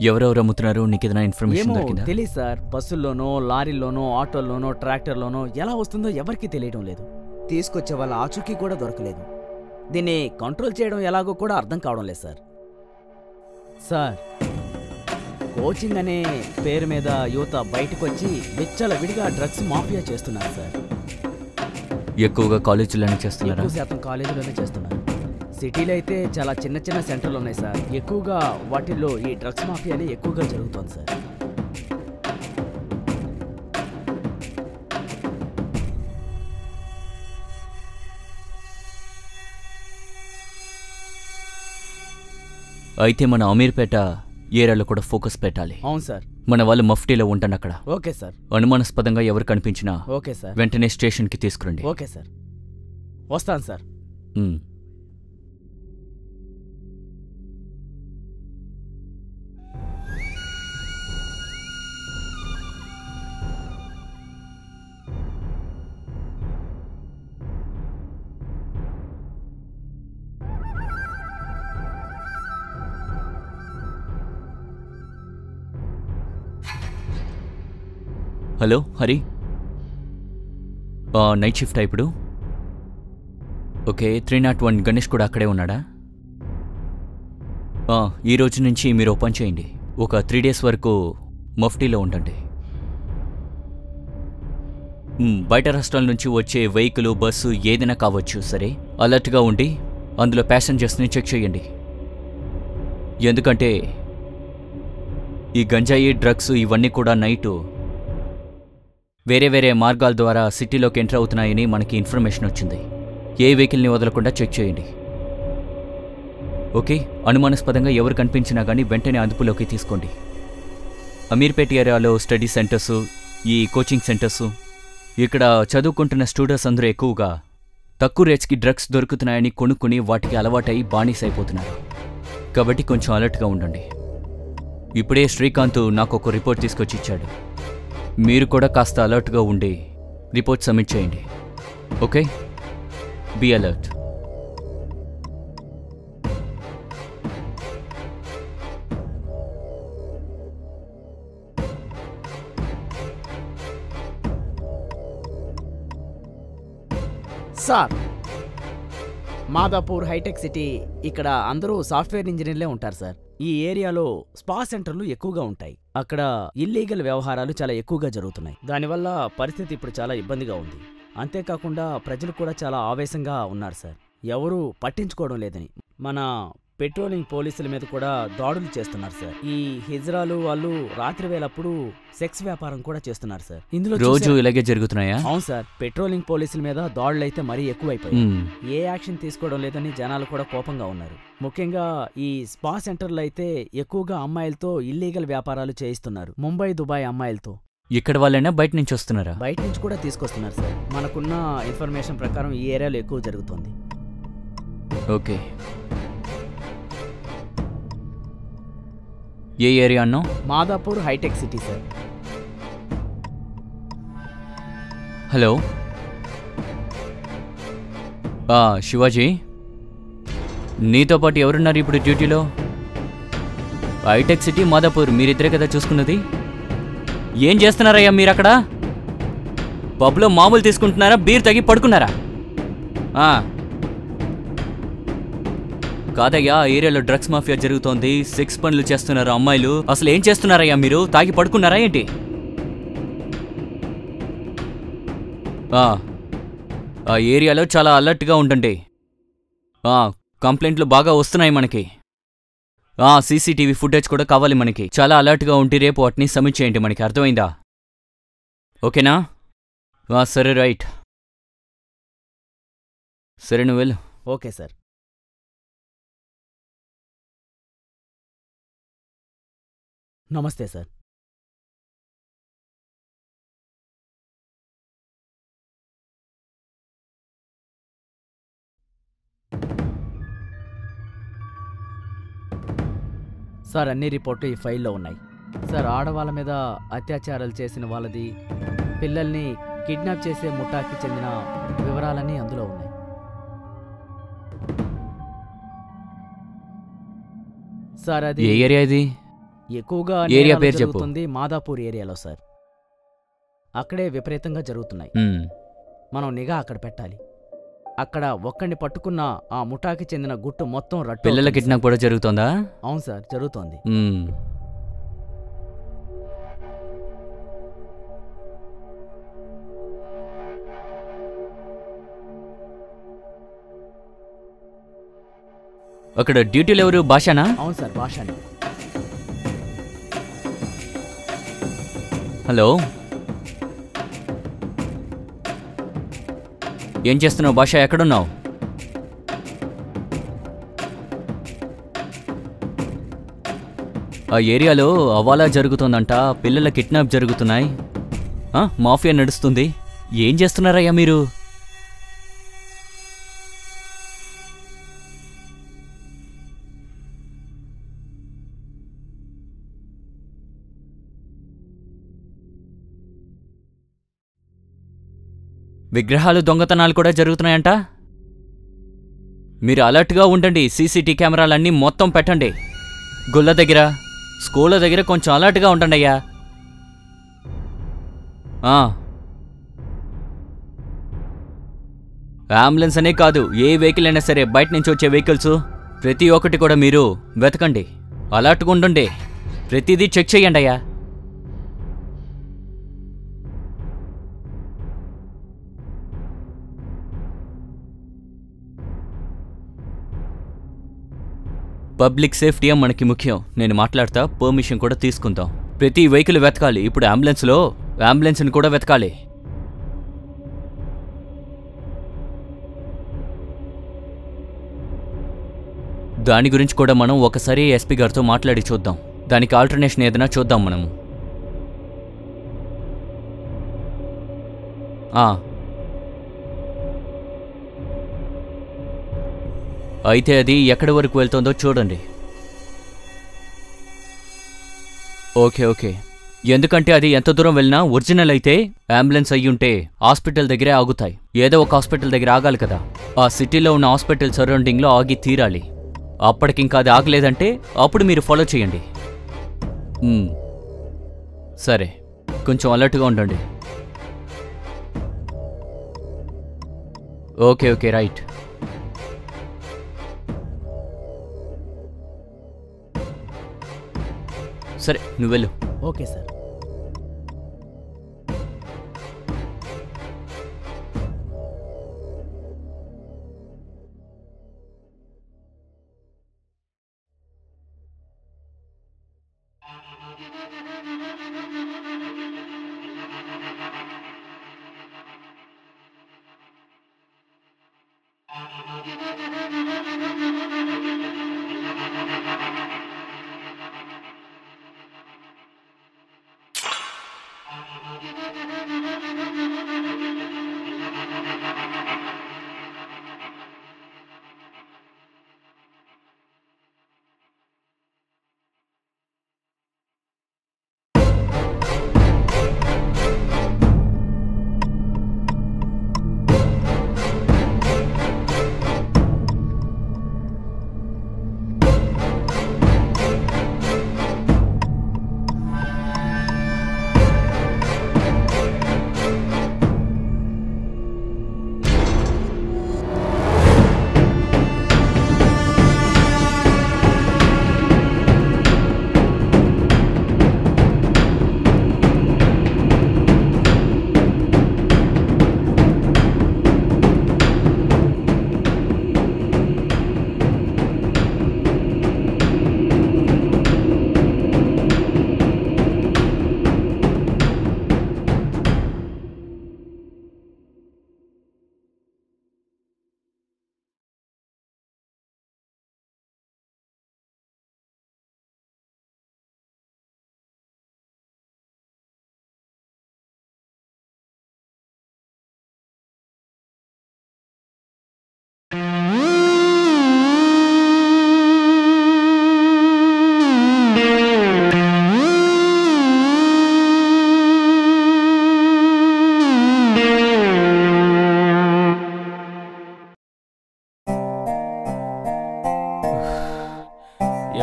ఎవరెవరు అమ్ముతున్నారు? నీకేదైనా ఇన్ఫర్మేషన్ ఏమో దొరికిందా? తెలియదు సార్. బస్సుల్లోనో, లారీల్లోనో, ఆటోల్లోనో, ట్రాక్టర్లోనో ఎలా వస్తుందో ఎవరికీ తెలియడం లేదు. తీసుకొచ్చే వాళ్ళ ఆచూకీ కూడా దొరకలేదు. దీన్ని కంట్రోల్ చేయడం ఎలాగో కూడా అర్థం కావడం లేదు సార్. సార్, కోచింగ్ అనే పేరు మీద యువత బయటకు వచ్చి విచ్చలవిడిగా డ్రగ్స్ మాఫియా చేస్తున్నారు సార్. ఎక్కువగా కాలేజీలోనే చేస్తున్నారా? ఎక్కువ శాతం కాలేజీలోనే చేస్తున్నారు. సిటీలో అయితే చాలా చిన్న చిన్న సెంటర్లు ఉన్నాయి సార్. ఎక్కువగా వాటిల్లో ఈ డ్రగ్స్ మాఫియానే ఎక్కువగా జరుగుతోంది సార్. అయితే మన అమీర్పేట ఏరియాలో కూడా ఫోకస్ పెట్టాలి. అవును సార్. మన వాళ్ళు మఫ్టీలో ఉంటాను అక్కడ. Okay sir. అనుమానాస్పదంగా ఎవరు కనిపించినా ఓకే సార్. వెంటనే స్టేషన్కి తీసుకురండి. ఓకే సార్, వస్తాను sir. Hello Hari, night shift ఇప్పుడు? ఓకే, 301 గణేష్ కూడా అక్కడే ఉన్నాడా? ఈ రోజు నుంచి మీరు ఓపెన్ చేయండి. ఒక 3 days వరకు మఫ్టీలో ఉండండి. బయట రాష్ట్రాల నుంచి వచ్చే వెహికల్, బస్సు ఏదైనా కావచ్చు, సరే అలర్ట్గా ఉండి అందులో ప్యాసింజర్స్ని చెక్ చేయండి. ఎందుకంటే ఈ గంజాయి, డ్రగ్స్ ఇవన్నీ కూడా నైటు వేరే వేరే మార్గాల ద్వారా సిటీలోకి ఎంటర్ అవుతున్నాయని మనకి ఇన్ఫర్మేషన్ వచ్చింది. ఏ వెహికల్ని వదలకుండా చెక్ చేయండి. ఓకే, అనుమానాస్పదంగా ఎవరు కనిపించినా కానీ వెంటనే అదుపులోకి తీసుకోండి. అమీర్పేట ఏరియాలో స్టడీ సెంటర్సు, ఈ కోచింగ్ సెంటర్సు, ఇక్కడ చదువుకుంటున్న స్టూడెంట్స్ అందరూ ఎక్కువగా తక్కువ రేట్స్కి డ్రగ్స్ దొరుకుతున్నాయని కొనుక్కుని వాటికి అలవాటై బానిసైపోతున్నారు. కాబట్టి కొంచెం అలర్ట్గా ఉండండి. ఇప్పుడే శ్రీకాంత్ నాకు ఒక రిపోర్ట్ తీసుకొచ్చి ఇచ్చాడు. మీరు కూడా కాస్త అలర్ట్గా ఉండి రిపోర్ట్ సబ్మిట్ చేయండి. Okay, be alert. Sir, Madhapur హైటెక్ సిటీ, ఇక్కడ అందరూ సాఫ్ట్వేర్ ఇంజనీర్లే ఉంటారు సార్. ఈ ఏరియాలో స్పా సెంటర్లు ఎక్కువగా ఉంటాయి. అక్కడ ఇల్లీగల్ వ్యవహారాలు చాలా ఎక్కువగా జరుగుతున్నాయి. దానివల్ల పరిస్థితి ఇప్పుడు చాలా ఇబ్బందిగా ఉంది. అంతేకాకుండా ప్రజలు కూడా చాలా ఆవేశంగా ఉన్నారు సార్. ఎవరూ పట్టించుకోవడం లేదని మన పెట్రోలింగ్ పోలీసుల మీద కూడా దాడులు చేస్తున్నారు సార్. ఈ హిజ్రాలు వాళ్ళు రాత్రి వేళప్పుడు సెక్స్ వ్యాపారం కూడా చేస్తున్నారు సార్. ఇందులో రోజు ఇలాగే జరుగుతున్నాయా? అవును సార్. పెట్రోలింగ్ పోలీసుల మీద దాడులు అయితే మరీ ఎక్కువైపోయాయి. ఏ యాక్షన్ తీసుకోవడం లేదని జనాలు కూడా కోపంగా ఉన్నారు. ముఖ్యంగా ఈ స్పా సెంటర్లు అయితే ఎక్కువగా అమ్మాయిలతో ఇల్లీగల్ వ్యాపారాలు చేయిస్తున్నారు. ముంబై, దుబాయ్ అమ్మాయిలతో. ఇక్కడ వాళ్ళైనా బయట నుంచి వస్తున్నారా? బయట నుంచి కూడా తీసుకొస్తున్నారు సార్. మనకున్న ఇన్ఫర్మేషన్ ప్రకారం ఈ ఏరియాలో ఎక్కువ జరుగుతుంది. ఓకే, ఏ ఏరియా అన్నా? మాదాపూర్ హైటెక్ సిటీ సార్. హలో, శివాజీ, నీతో పాటు ఎవరున్నారు ఇప్పుడు డ్యూటీలో? హైటెక్ సిటీ, మాదాపూర్ మీరిద్దరే కదా చూసుకున్నది? ఏం చేస్తున్నారయ్యా మీరు అక్కడ? పబ్లో మామూలు తీసుకుంటున్నారా? బీర్ తాగి పడుకున్నారా? కాదయ్యా, ఏరియాలో డ్రగ్స్ మాఫియా జరుగుతోంది. సెక్స్ పనులు చేస్తున్నారు అమ్మాయిలు. అసలు ఏం చేస్తున్నారయ్యా మీరు? తాగి పడుకున్నారా ఏంటి? ఆ ఏరియాలో చాలా అలర్ట్గా ఉండండి. కంప్లైంట్లు బాగా వస్తున్నాయి మనకి. సీసీటీవీ ఫుటేజ్ కూడా కావాలి మనకి. చాలా అలర్ట్గా ఉండి రేపు వాటిని సబ్మిట్ చేయండి మనకి. అర్థమైందా? ఓకేనా? సరే రైట్. సరే నువ్వు వెళ్ళు. Okay sir. నమస్తే సార్. సార్ అన్ని రిపోర్టు ఈ ఫైల్లో ఉన్నాయి సార్. ఆడవాళ్ళ మీద అత్యాచారాలు చేసిన వాళ్ళది, పిల్లల్ని కిడ్నాప్ చేసే ముఠాకి చెందిన వివరాలన్నీ అందులో ఉన్నాయి. సార్ అది ఏ ఏరియా ఇది? ఎక్కువగా ఏరియా నేరాలు పేరు చెప్పు. జరుగుతుంది మాదాపూర్ ఏరియాలో సార్. అక్కడే విపరీతంగా జరుగుతున్నాయి. మనం నిఘా అక్కడ పెట్టాలి. అక్కడ ఒక్కడిని పట్టుకున్న ఆ ముఠాకి చెందిన గుట్టు మొత్తం రట్టు. పిల్లల కిడ్నాప్ కూడా జరుగుతుందా? అవును సార్, జరుగుతోంది. అక్కడ డ్యూటీలు ఎవరు? భాషనా? అవును సార్, భాషని. హలో, ఏం చేస్తున్నావు భాష? ఎక్కడున్నావు? ఆ ఏరియాలో అవాలా జరుగుతుందంట, పిల్లల కిడ్నాప్ జరుగుతున్నాయి, మాఫియా నడుస్తుంది. ఏం చేస్తున్నారయ్యా మీరు? విగ్రహాలు దొంగతనాలు కూడా జరుగుతున్నాయంట. మీరు అలర్ట్గా ఉండండి. సీసీటీ కెమెరాలన్నీ మొత్తం పెట్టండి. గుళ్ళ దగ్గర, స్కూళ్ళ దగ్గర కొంచెం అలర్ట్గా ఉండండి అయ్యా. అంబులెన్స్ అనే కాదు, ఏ వెహికల్ అయినా సరే, బయట నుంచి వచ్చే వెహికల్స్ ప్రతి ఒక్కటి కూడా మీరు వెతకండి. అలర్ట్గా ఉండండి. ప్రతిదీ చెక్ చేయండి అయ్యా. పబ్లిక్ సేఫ్టీ మనకి ముఖ్యం. నేను మాట్లాడతా, పర్మిషన్ కూడా తీసుకుందాం. ప్రతి వెహికల్ వెతకాలి. ఇప్పుడు అంబులెన్స్ని కూడా వెతకాలి. దాని గురించి కూడా మనం ఒకసారి ఎస్పీ గారితో మాట్లాడి చూద్దాం. దానికి ఆల్టర్నేషన్ ఏదైనా చూద్దాం మనము. అయితే అది ఎక్కడి వరకు వెళ్తుందో చూడండి. ఓకే. ఎందుకంటే అది ఎంత దూరం వెళ్ళినా ఒరిజినల్ అయితే అంబులెన్స్ అయ్యుంటే హాస్పిటల్ దగ్గరే ఆగుతాయి. ఏదో ఒక హాస్పిటల్ దగ్గర ఆగాలి కదా. ఆ సిటీలో ఉన్న హాస్పిటల్ సరౌండింగ్లో ఆగి తీరాలి. అప్పటికింకా అది ఆగలేదంటే అప్పుడు మీరు ఫాలో చేయండి. సరే, కొంచెం అలర్ట్గా ఉండండి. Okay right. సరే నువ్వు వెళ్ళు. Okay sir.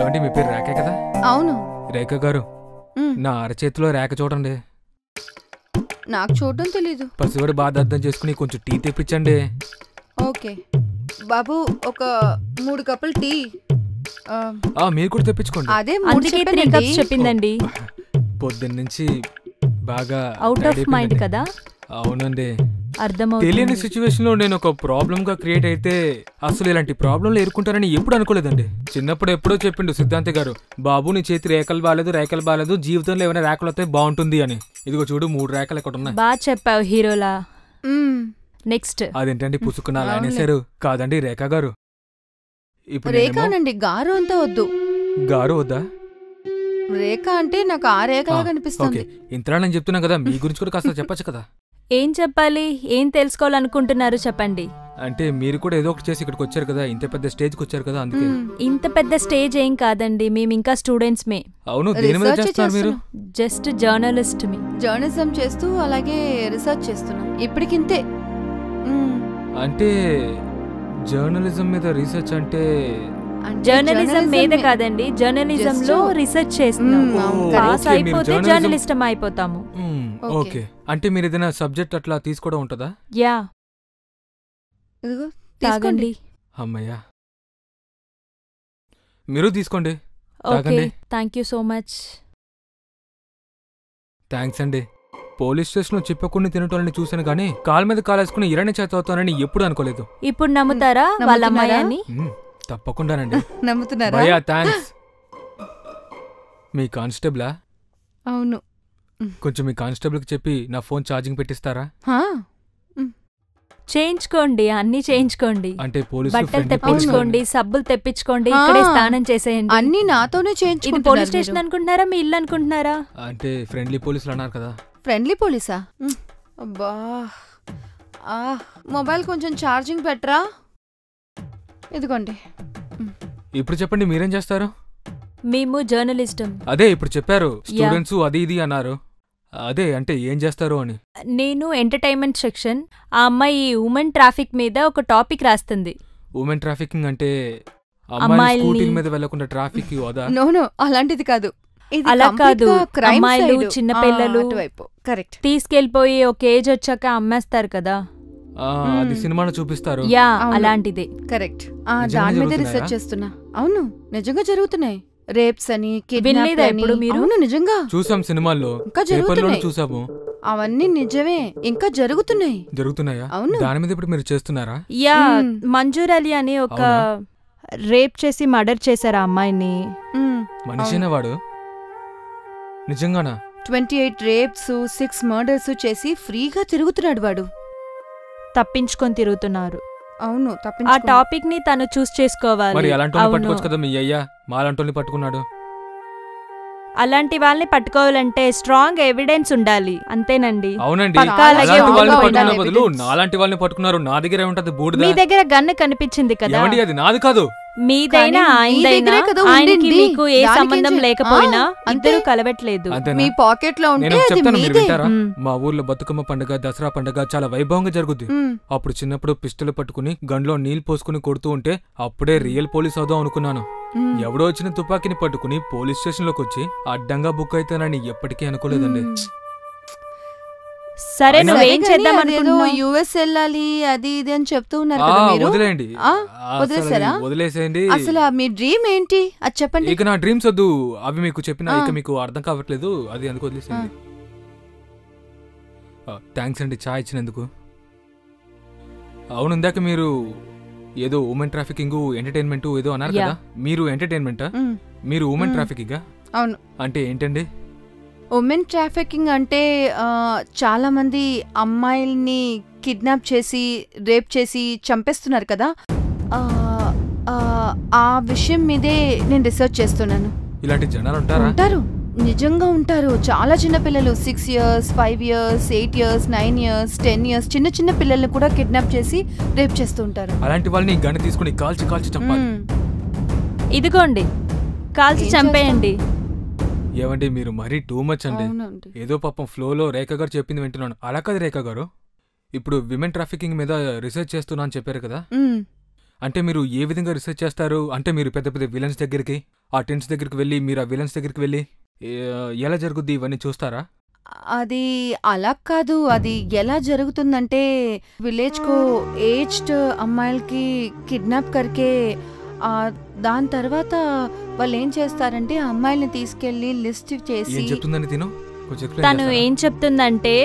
ఏమండి మీ పేరు రేఖే కదా? అవును. రేఖ గారు, నా అరచేతిలో రేఖ చూడండి. నాకు చూడడం తెలీదు. పసివాడు బాధ అర్థం చేసుకుని కొంచెం టీ తెప్పించండి. ఓకే బాబు, ఒక 3 కప్పులు టీ. మీరు కూడా తెప్పించుకోండి. అదే అందుకే 3 కప్స్ చెప్పిందండి. పొద్దున్న నుంచి బాగా అవుట్ ఆఫ్ మైండ్ కదా. అవునండి. అర్థమవుతుంది. తెలియని సిచ్యువేషన్ లో నేను ఒక ప్రాబ్లం గా క్రియేట్ అయితే అసలు ఇలాంటి ప్రాబ్లంలు ఎదుర్కొంటారని ఎప్పుడు అనుకోలేదండి. చిన్నప్పుడు ఎప్పుడో చెప్పిండు సిద్ధాంతి గారు, బాబు నీ చేతి రేఖలు బాలేదు, జీవితంలో ఏమైనా రేఖలు వస్తే బాగుంటుంది అని. ఇదిగో చూడు 3 రేఖలు ఇక్కడ ఉన్నాయి. బాగా చెప్పావు హీరోలా. నెక్స్ట్ అదేంటండి పుసుకున్నా అనేసారు. కాదండి రేఖ గారు, ఇప్పుడు రేఖానండి, గారు అంతా వద్దు. గారు వద్దా? రేఖ అంటే నాకు ఆ రేఖలా కనిపిస్తుంది. ఇంతలా నేను చెప్తున్నా కదా, మీ గురించి కూడా కాస్త చెప్పచ్చు కదా. ఏం చెప్పాలి, ఏం తెలుసుకోవాలనుకుంటున్నారు చెప్పండి. అంటే మీరు కూడా ఏదో ఒకటి చేసి ఇక్కడికి వచ్చారు కదా, ఇంత పెద్ద స్టేజ్కి వచ్చారు కదా, అందుకే. ఇంత పెద్ద స్టేజ్ ఏం కాదండి, మేము ఇంకా స్టూడెంట్స్ మే. అవును, దేని మీద చేస్తున్నారు మీరు? జస్ట్ జర్నలిస్ట్ మీ. జర్నలిజం చేస్తూ అలాగే రీసెర్చ్ చేస్తున్నాం ఇప్పటికింతే. అంటే జర్నలిజం మీద రీసెర్చ్ అంటే జర్నలిజం మీద కాదండి, జర్నలిజం లో రీసెర్చ్ చేస్తున్నాం. పాస్ అయిపోతే జర్నలిస్టం అయిపోతాము. ఓకే, అంటే మీరు ఏదైనా సబ్జెక్ట్ అట్లా తీసుకోవడం ఉంటుందా? యా, ఇదిగో తాగండి. అమ్మయ్యా, మీరు తీసుకోండి. Okay, thank you so much. Thanks అండి. పోలీస్ స్టేషన్ లో చిప్పకుండా తినటోళ్ళని చూశాను కానీ కాలు మీద కాలేసుకుని ఇరానీ చేత అవుతానని ఎప్పుడు అనుకోలేదు. ఇప్పుడు నమ్ముతారా వాళ్ళ అమ్మాయిని? తప్పకుండానండి. నమ్ముతున్నారా? భయ్యా థ్యాంక్స్. మీ కానిస్టేబులా? అవును. కొంచెం మీ కానిస్టేబుల్కి చెప్పి నా ఫోన్ ఛార్జింగ్ పెట్టిస్తారా? చేయించుకోండి, అన్ని చేయించుకోండి. అంటే బట్టలు తెప్పించుకోండి, సబ్బులు తెప్పించుకోండి, ఇక్కడే స్నానం చేసేయండి. అన్ని నాతోనే చేయించుకుంటున్నారు. ఇది పోలీస్ స్టేషన్ అనుకుంటున్నారా, మీ ఇల్లు అనుకుంటున్నారా? అంటే ఫ్రెండ్లీ పోలీసులు అన్నారు కదా. ఫ్రెండ్లీ పోలీసా? అబ్బా, మొబైల్ కొంచెం ఛార్జింగ్ పెట్టరా. ఇదిగోండి. ఇప్పుడు చెప్పండి, మీరేం చేస్తారు? మేము జర్నలిస్టం. అదే ఇప్పుడు చెప్పారు, స్టూడెంట్స్ అది ఇది అన్నారు. అదే అంటే ఏం చేస్తారు అని. నేను ఎంటర్టైన్మెంట్ సెక్షన్. ఆ అమ్మాయి ఉమెన్ ట్రాఫిక్ మీద ఒక టాపిక్ రాస్తుంది. ఉమెన్ ట్రాఫికింగ్ అంటే అమ్మాయిలు స్కూటీ మీద వెళ్లకుండా ట్రాఫిక్ అదా? నో, అలాంటిది కాదు. అలా కాదు, అమ్మాయిలు చిన్నపిల్లలు కరెక్ట్ తీసుకెళ్లిపోయి ఒక ఏజ్ వచ్చాక అమ్మేస్తారు కదా, అది సినిమాలో చూపిస్తారు. యా, అలాంటిదే. కరెక్ట్. దాని మీద రీసెర్చ్ చేస్తున్నా. అవును, నిజంగా జరుగుతున్నాయి. రేప్స్ అని, కిడ్నాప్ అని. అవును, నిజంగా చూసాం సినిమాల్లో, పేపర్లోనే చూసాము. అవన్నీ నిజమే, ఇంకా జరుగుతున్నాయి. జరుగుతున్నాయా? అవును. దాని మీద ఇప్పుడు మీరు చేస్తున్నారా? యా, మంజూర్ అలీ అని ఒక రేప్ చేసి మర్డర్ చేశారు ఆ అమ్మాయిని. మనిషినా వాడు? నిజంగానా? 28 రేప్స్, 6 మర్డర్స్ చేసి ఫ్రీగా తిరుగుతున్నాడు వాడు. తప్పించుకొని తిరుగుతున్నారు. అవును, ఆ టాపిక్ ని తను చూస్ చేసుకోవాలి. మరి అలాంటి పట్టుకోవచ్చు కదా మీ అయ్యా, మాలాంటి పట్టుకున్నాడు. అలాంటి వాళ్ళని పట్టుకోవాలంటే స్ట్రాంగ్ ఎవిడెన్స్ ఉండాలి, అంతేనండి. అవునండి, అలాంటి వాళ్ళని పట్టుకున్న బదులు నాలాంటి వాళ్ళని పట్టుకున్నారు. నా దగ్గరే ఉంటది బూడిద. మీ దగ్గర గన్ను కనిపించింది కదా. అది నాది కాదు. మీదైనా ఆయనదైనా, ఆయనకి మీకు ఏ సంబంధం లేకపోయినా ఇద్దరు కలవట్లేదు. మీ పాకెట్ లో ఉంటే అది మీదే. మా ఊర్లో బతుకమ్మ పండుగ, దసరా పండుగ చాలా వైభవంగా జరుగుద్ది. అప్పుడు చిన్నప్పుడు పిస్టల్ పట్టుకుని గన్లో నీళ్లు పోసుకుని కొడుతూ ఉంటే అప్పుడే రియల్ పోలీస్ అవుదాం అనుకున్నాను. ఎవడో వచ్చిన తుపాకీని పట్టుకుని పోలీస్ స్టేషన్ లోకి వచ్చి అడ్డంగా బుక్ అయితేనని ఎప్పటికీ అనుకోలేదండి. సరే, నువ్వేం చేద్దాం అనుకుంటున్నావు? యుఎస్ వెళ్ళాలి అది ఇది అని చెప్తూ ఉన్నారు కదా మీరు. వదిలేయండి. వదిలేసారా? వదిలేసేయండి. అసలు మీ డ్రీమ్ ఏంటి అది చెప్పండి. ఇక నా డ్రీమ్స్ వద్దు, అవి మీకు చెప్పినా ఇక మీకు అర్థం కావట్లేదు, అది అందుకు వదిలేసేయండి. థ్యాంక్స్ అండి చాయ్ ఇచ్చినందుకు. అవును, ఇందాక మీరు ఏదో ఉమెన్ ట్రాఫికింగ్, ఎంటర్టైన్మెంట్ ఏదో అన్నారు కదా. మీరు ఎంటర్టైన్మెంటా? మీరు ఉమెన్ ట్రాఫికింగా? అవును. అంటే ఏంటండి ఉమెన్ ట్రాఫికింగ్? అంటే చాలా మంది అమ్మాయిల్ని కిడ్నాప్ చేసి, రేప్ చేసి చంపేస్తున్నారు కదా. ఆ విషయం మీదే నేను రీసెర్చ్ చేస్తున్నాను. ఇలాంటి జనాలు ఉంటారా? ఉంటారు, నిజంగా ఉంటారు. చాలా చిన్న పిల్లలు 6 years, 5 years, 8 years, 9 years, 10 years చిన్న చిన్న పిల్లల్ని కూడా కిడ్నాప్ చేసి రేప్ చేస్తూ ఉంటారు. అలాంటి వాళ్ళని గన్ను తీసుకుని కాల్చి కాల్చి చంపాలి. ఇదిగోండి, కాల్చి చంపేయండి. ఏమండి మీరు మరీ టూ మచ్ అండి. ఏదో పాపం ఫ్లోలో రేఖ గారు చెప్పింది వింటున్నాను. అలా కాదు రేఖ గారు, ఇప్పుడు విమెన్ ట్రాఫికింగ్ మీద రీసెర్చ్ చేస్తున్నా అని చెప్పారు కదా, అంటే మీరు ఏ విధంగా రీసెర్చ్ చేస్తారు? అంటే మీరు పెద్ద పెద్ద విలన్స్ దగ్గరికి, ఆ టెంట్స్ దగ్గరికి వెళ్ళి, మీరు ఆ విలన్స్ దగ్గరికి వెళ్ళి ఎలా జరుగుద్ది ఇవన్నీ చూస్తారా? అది అలా కాదు. అది ఎలా జరుగుతుందంటే విలేజ్‌కో ఏజ్డ్ అమ్మాయిలకి కిడ్నాప్ కరికే దాని తర్వాత వాళ్ళేం చేస్తారంటే ఆ అమ్మాయిల్ని తీసుకెళ్ళి లిస్ట్ ఏం చేసి చెప్తుందని తిను కొంచెం explain తను చేస్తారా? ఏం చెప్తుందంటే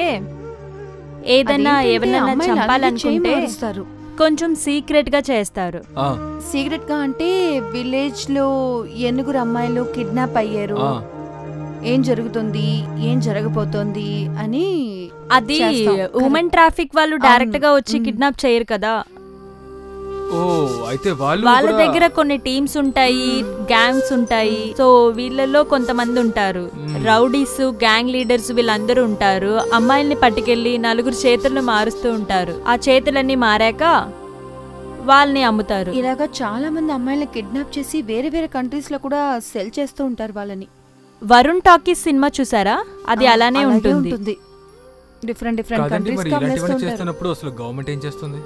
ఏదైనా అదేంటంటే ఎవరినైనా అమ్మాయిలు అలాగే చంపాలనుకుంటే చేయి మారుస్తారు. కొంచెం సీక్రెట్ గా చేస్తారు. ఆ, సీక్రెట్ గా అంటే విలేజ్ లో 8 అమ్మాయిలు కిడ్నాప్ అయ్యారు, ఆ, ఏం జరుగుతుంది, ఏం జరగబోతోంది అని అది చేస్తాం. ఉమెన్ ట్రాఫిక్ వాళ్ళు అవును. డైరెక్ట్ గా వచ్చి మ్మ్. కిడ్నాప్ చేయరు కదా. ఓ అయితే వాళ్ళు వాళ్ళ కూడా- దగ్గర కొన్ని టీమ్స్ ఉంటాయి, గ్యాంగ్స్ ఉంటాయి. సో వీళ్ళలో కొంతమంది ఉంటారు, రౌడీస్, గ్యాంగ్ లీడర్స్, వీళ్ళందరూ ఉంటారు. అమ్మాయిల్ని పట్టుకెళ్లి 4 చేతులను మారుస్తూ ఉంటారు. ఆ చేతులన్నీ మారాక వాళ్ళని అమ్ముతారు. ఇలాగా చాలా మంది అమ్మాయిలను కిడ్నాప్ చేసి వేరే వేరే కంట్రీస్ లో కూడా సెల్ చేస్తూ ఉంటారు వాళ్ళని. వరుణ్ టాకీస్ సినిమా చూసారా? అది అలానే ఉంటుంది. డిఫరెంట్ డిఫరెంట్ కాదండి, కంట్రీస్ మరి కి ఇలాంటివన్నీ అమ్మేస్తూ ఉంటారు. చేస్తున్నప్పుడు అసలు గవర్నమెంట్ ఏం చేస్తుంది?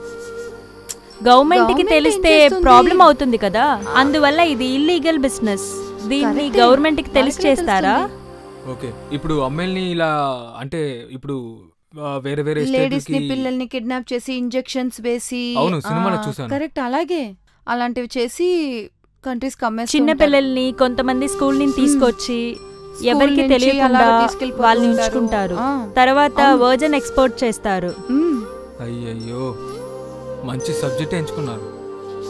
గవర్నమెంట్ కి గవర్నమెంట్ తెలిస్తే ఏం చేస్తుంది? ప్రాబ్లం అవుతుంది కదా. అందువల్ల ఇది ఇల్లీగల్ బిజినెస్. దీన్ని కరెక్టే. గవర్నమెంట్ కి తెలిసి వాళ్ళకే చేస్తారా? తెలుస్తుంది. ఓకే, ఇప్పుడు అమ్మాయిల్ని ఇలా అంటే ఇప్పుడు వేరే వేరే లేడీస్ ని స్టేట్లకి పిల్లల్ని కిడ్నాప్ చేసి ఇంజెక్షన్స్ వేసి అవును, సినిమాలో చూశాను. కరెక్ట్ అలాగే అలాంటివి చేసి కంట్రీస్ కి అమ్మేస్తూ చిన్న ఉంటారు. పిల్లల్ని కొంతమంది స్కూల్ నుంచి తీసుకొచ్చి స్కూల్ ఎవరికి నుంచి తెలియకుండా అలాగా తీసుకెళ్ళిపోతూ వాళ్ళని ఉంటారు. ఉంచుకుంటారు. ఆ. తర్వాత అవును. వర్జన్ ఎక్స్పోర్ట్ చేస్తారు. మ్మ్. అయ్యయ్యో, మంచి సబ్జెక్ట్ ఎంచుకున్నారు.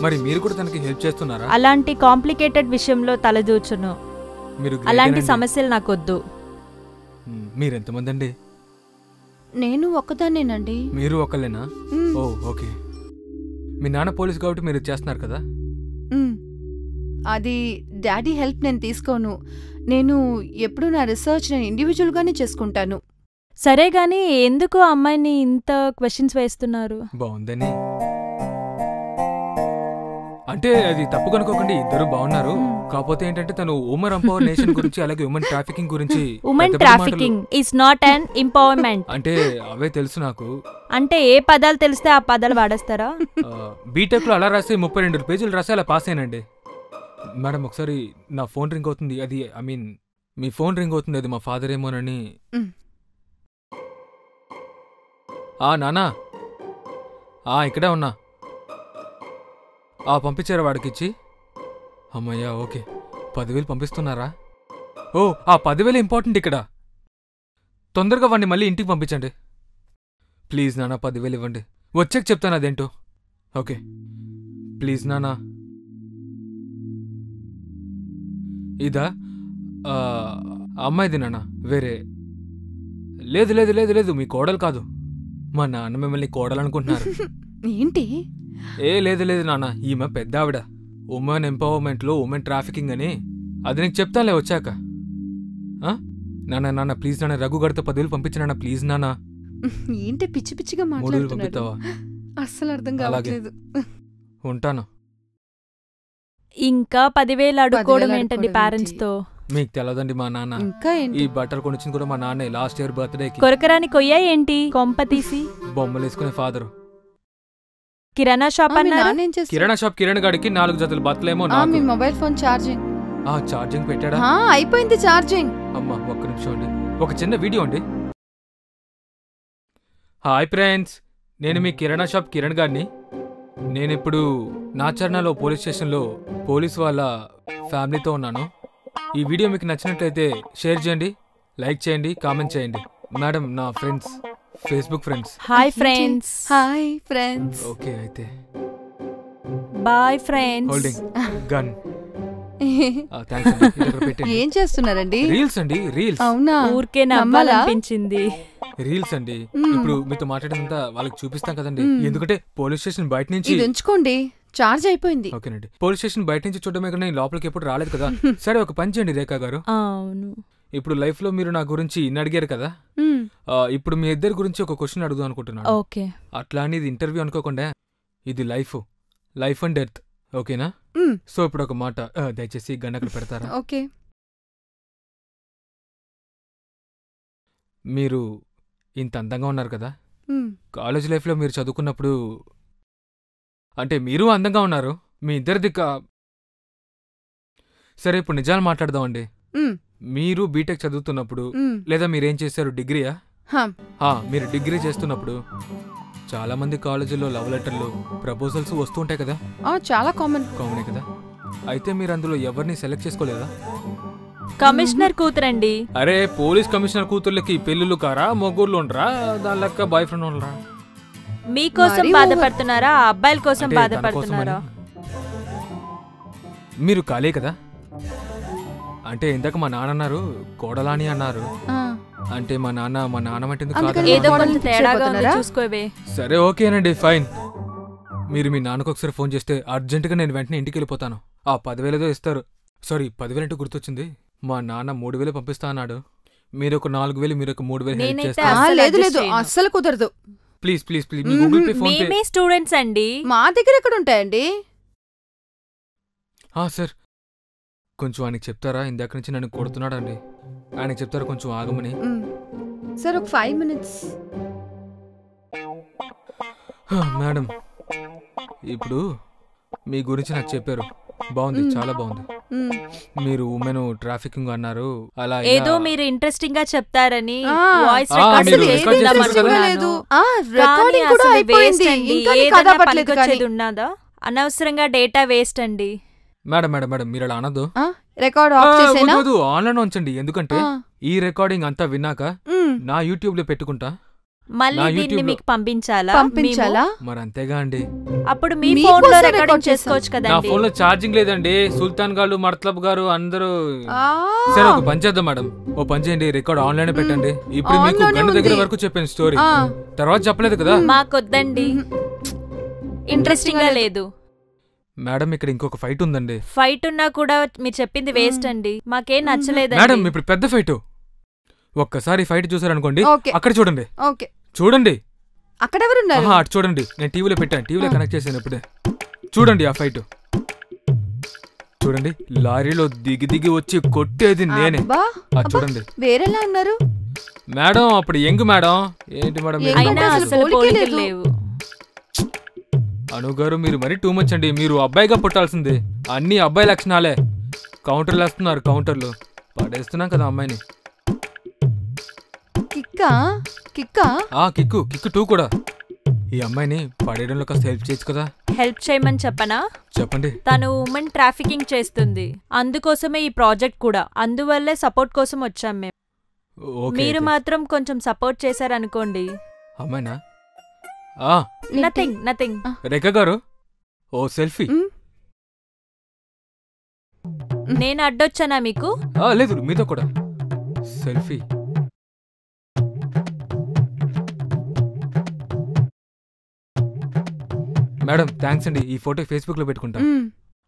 మరి మీరు కూడా తనకి హెల్ప్ చేస్తున్నారా? అలాంటి కాంప్లికేటెడ్ విషయంలో తలదూచును. మీరు great అలాంటి ఏనండి. సమస్యలు నాకొద్దు. మీరెంతమంది అండి? నేను ఒక్కదాన్నేనండి. మీరు ఒకళ్ళేనా? మ్మ్. ఓ ఓకే. మీ నాన్న పోలీస్ కాబట్టి మీరు చేస్తున్నారు కదా. మ్మ్. అది డాడీ హెల్ప్ నేను తీసుకోను. నేను ఎప్పుడు నా రీసెర్చ్ నేను ఇండివిజువల్ గానే చేసుకుంటాను. సరే గాని ఎందుకు ఆ అమ్మాయిని ఇంత క్వశ్చన్స్ వేస్తున్నారు? బాగుందని అంటే అది తప్పు కనుకోకండి, ఇద్దరు బాగున్నారు. కాకపోతే ఏంటంటే తను ఉమెన్ ఎంపవర్ నేషన్ గురించి అలాగే ఉమెన్ ట్రాఫికింగ్ గురించి ఉమెన్ పెద్ద పెద్ద మాటలు- trafficking is not an empowerment. అంటే అవే తెలుసు నాకు. అంటే ఏ పదాలు తెలిస్తే ఆ పదాలు వాడేస్తారా? బీటెక్ లో అలా రాసి 32 పేజీలు రాసి అలా పాస్ అయ్యానండి. మేడం ఒకసారి నా ఫోన్ రింగ్ అవుతుంది, అది I mean me phone ring అవుతుంది, అది మా ఫాదర్ ఏమోనని. మ్. నానా ఇక్కడే ఉన్నా. పంపించారా వాడికిచ్చి? అమ్మయ్యా ఓకే. 10,000 పంపిస్తున్నారా? ఓ ఆ 10,000 ఇంపార్టెంట్ ఇక్కడ. తొందరగా వాడిని మళ్ళీ ఇంటికి పంపించండి ప్లీజ్ నానా. 10,000 ఇవ్వండి, వచ్చాక చెప్తాను అదేంటో. ఓకే ప్లీజ్ నానా. ఇదా అమ్మాయిది నాన్న, వేరే. లేదు లేదు లేదు లేదు, మీ కోడలు కాదు. మా నాన్న మిమ్మల్ని కోడలనుకుంటున్నారు. ఏంటి? లేదు లేదు నాన్న, ఈమె పెద్ద ఆవిడ. ఉమెన్ ఎంపవర్మెంట్లో ఉమెన్ ట్రాఫికింగ్ అని. అది నీకు చెప్తానులే వచ్చాక. నాన్న ప్లీజ్ నాన్న, రఘు గడితో 10,000 పంపించినా ప్లీజ్ నాన్న. ఏంటి పిచ్చి పిచ్చిగా 3,000 మాట్లాడుతున్నాడు? పంపిస్తావా? అస్సలు అర్థం అలాగే. కావట్లేదు. ఉంటాను. ఇంకా 10,000 అడుక్కోవడం 10,000 ఏంటండి అడుక్కోవడం పేరెంట్స్ తో? మీకు తెలదండి మా నాన్న. ఇంకా ఈ ఏంటి? బట్టలు కొనిచ్చింది కూడా మా నాన్నే లాస్ట్ ఇయర్ బర్త్డేకి. కొరకరాని కొయ్యా ఏంటి కొంప తీసి? బొమ్మలు వేసుకునే ఫాదరు. కిరాణా షాప్ మీ అన్నారు. నాన్న ఏం చేస్తాడు? కిరాణా షాప్ కిరణ్ గాడికి 4 జతలు బట్టలేమో మీ నాకు. మొబైల్ ఫోన్ ఛార్జింగ్ ఛార్జింగ్ పెట్టాడా? అయిపోయింది ఛార్జింగ్. అమ్మా ఒక్క నిమిషం అండి, ఒక చిన్న వీడియో అండి. హాయ్ ఫ్రెండ్స్, నేను మీ కిరాణా షాప్ కిరణ్ గారిని. నేనిప్పుడు నాచర్నాలో పోలీస్ స్టేషన్లో పోలీస్ వాళ్ళ ఫ్యామిలీతో ఉన్నాను. ఈ వీడియో మీకు నచ్చినట్లయితే షేర్ చేయండి, లైక్ చేయండి, కామెంట్ చేయండి. మేడం నా friends, Facebook friends. Hi friends. Hi friends. Okay అయితే bye friends. Holding gun. Thanks అండి, ఇది అక్కడ పెట్టండి. ఏం చేస్తున్నారండి? రీల్స్ అండి, రీల్స్. అవునా? ఊరికే నమ్మాలా? నవ్వాలనిపించింది. రీల్స్ అండి. ఇప్పుడు మీతో మాట్లాడేదంతా వాళ్ళకి చూపిస్తాం కదండి, ఎందుకంటే పోలీస్ స్టేషన్ బయట నుంచి. ఇది ఉంచుకోండి, ఛార్జ్ అయిపోయింది. ఓకేనండి, పోలీస్ స్టేషన్ బయట నుంచి చూడడమే కానీ లోపలికి ఎప్పుడు రాలేదు కదా. సరే ఒక పని చేయండి రేఖా గారు. అవును. ఇప్పుడు లైఫ్ లో మీరు నా గురించి ఇన్ని అడిగారు కదా, మ్మ్. ఇప్పుడు మీ ఇద్దరి గురించి ఒక క్వశ్చన్ అడుగుదాం అనుకుంటున్నాను. ఓకే. అట్లా అని ఇది ఇంటర్వ్యూ అనుకోకుండా, ఇది లైఫ్ అండ్ డెత్. ఓకేనా? మ్మ్. సో ఇప్పుడు ఒక మాట, దయచేసి గన్ అక్కడ పెడతారా? ఓకే. మీరు ఇంత అందంగా ఉన్నారు కదా, మ్మ్. కాలేజ్ లైఫ్లో మీరు చదువుకున్నప్పుడు అంటే మీరు అందంగా ఉన్నారు, మీ ఇద్దరిది సరే ఇప్పుడు నిజాలు మాట్లాడదామండి. మీరు బీటెక్ చదువుతున్నప్పుడు లేదా మీరేం చేశారు, డిగ్రీయా? మీరు డిగ్రీ చేస్తున్నప్పుడు చాలా మంది కాలేజీల్లో లవ్ లెటర్లు, ప్రపోజల్స్ వస్తూ ఉంటాయి కదా? చాలా కామనే కదా. అయితే మీరు అందులో ఎవరిని సెలెక్ట్ చేసుకోలేదా? కమిషనర్ కూతురండి. అరే పోలీస్ కమిషనర్ కూతుర్లకి పెళ్ళిళ్ళు కారా, మొగ్గుర్లు ఉండరా, దాని లెక్క బాయ్ ఫ్రెండ్ ఉండరా? మీకోసం బాధపడుతున్నారా, ఆ అబ్బాయిల కోసం అంటే బాధపడుతున్నారా? మీరు ఖాళీ కదా? అంటే ఇందాక మా నాన్న అన్నారు, కోడలాని అన్నారు. అంటే మా నాన్నమంటే ఎందుకు కాదు? ఏదో కొంచెం తేడాగా ఉంది, చూసుకోవే. సరే ఓకేనండి, ఫైన్. మీరు మీ నాన్నకు ఒకసారి ఫోన్ చేస్తే అర్జెంటుగా నేను వెంటనే ఇంటికి వెళ్ళిపోతాను. ఆ 10,000 ఇస్తారు. సారీ, 10,000 అంటే గుర్తొచ్చింది. మా నాన్న 3,000 పంపిస్తా అన్నాడు. మీరు ఒక 4,000, మీరు ఒక 3,000 హెల్ప్ చేస్తారు. లేదు అస్సలు కుదరదు. Please please please, me Google pay, phone pay. మేమే స్టూడెంట్స్ అండి, మా దగ్గర ఎక్కడ ఉంటాయండి? సార్ కొంచెం ఆయనకి చెప్తారా? ఇందాక నుంచి నన్ను కొడుతున్నాడండి. ఆయనకి చెప్తారా కొంచెం ఆగమని? సార్ ఒక 5 minutes. మేడం, ఇప్పుడు మీ గురించి నాకు చెప్పారు, బాగుంది, చాలా బాగుంది. మీరు ఉమెన్ ట్రాఫికింగ్ అన్నారు, అలా ఏదో మీరు ఇంట్రెస్టింగ్ గా చెప్తారని వాయిస్ ఉన్నదా? అనవసరంగా డేటా వేస్ట్ అండి. మేడం మేడం మేడం, మీరు అలా అనద్దు. Record of చేసేనా? ఆన్లైన్ ఉంచండి, ఎందుకంటే ఈ రికార్డింగ్ అంతా విన్నాక నా యూట్యూబ్ లో పెట్టుకుంటా. మళ్ళీ దీన్ని మీకు పంపించాలా? మరి అంతేగా అండి. అప్పుడు మీ ఫోన్ లో రికార్డింగ్ చేసుకోవచ్చు కదా? నా ఫోన్ లో ఛార్జింగ్ లేదండి. సుల్తాన్ గారు, మర్తలబ్ గారు అందరూ. సరే ఒక పని చేద్దాం మేడం, ఓ పని చేయండి, రికార్డ్ ఆన్లైన్ పెట్టండి. ఇప్పుడు మీకు గంట దగ్గర వరకు చెప్పాను స్టోరీ, తర్వాత చెప్పలేదు కదా? మాకొద్దండి, ఇంట్రెస్టింగ్ గా లేదు. మేడం ఇక్కడ ఇంకొక ఫైట్ ఉందండి. ఫైట్ ఉన్నా కూడా మీరు చెప్పింది వేస్ట్ అండి, మాకేం నచ్చలేదు. మేడం ఇప్పుడు పెద్ద ఫైట్, ఒక్కసారి ఫైట్ చూసారనుకోండి, అక్కడ చూడండి. చూడండి అక్కడ ఎవరున్నారు? అటు చూడండి, నేను టీవీలో పెట్టాను, టీవీలో కనెక్ట్ చేశాను ఇప్పుడే. చూడండి ఆ ఫైట్, చూడండి. లారీలో దిగి దిగి వచ్చి కొట్టేది నేనే. అది చూడండి. వేరేలా ఉన్నారు మేడం, అప్పుడు యంగ్ మేడం. ఏంటి మేడం లేవు? అనుగారు మీరు మరీ టూ మచ్ అండి. మీరు అబ్బాయిగా పుట్టాల్సింది. అన్ని అబ్బాయి లక్షణాలే. కౌంటర్లు వేస్తున్నారు, కౌంటర్లు పడేస్తున్నాం కదా అమ్మాయిని. కిక్కు 2 కూడా. ఈ అమ్మాయిని పడేయడంలో కాస్త హెల్ప్ చేయొచ్చు కదా? హెల్ప్ చేయమని చెప్పనా? చెప్పండి. తను ఉమెన్ ట్రాఫికింగ్ చేస్తుంది, అందుకోసమే ఈ ప్రాజెక్ట్ కూడా. అందువల్లే సపోర్ట్ కోసం వచ్చాం మేము. మీరు మాత్రం కొంచెం సపోర్ట్ చేశారనుకోండి. అమ్మాయినా? నథింగ్. రేఖ గారు, ఓ సెల్ఫీ. నేను అడ్డొచ్చానా మీకు? లేదు, మీతో కూడా సెల్ఫీ. మేడం థ్యాంక్స్ అండి, ఈ ఫోటో ఫేస్బుక్ లో పెట్టుకుంటా.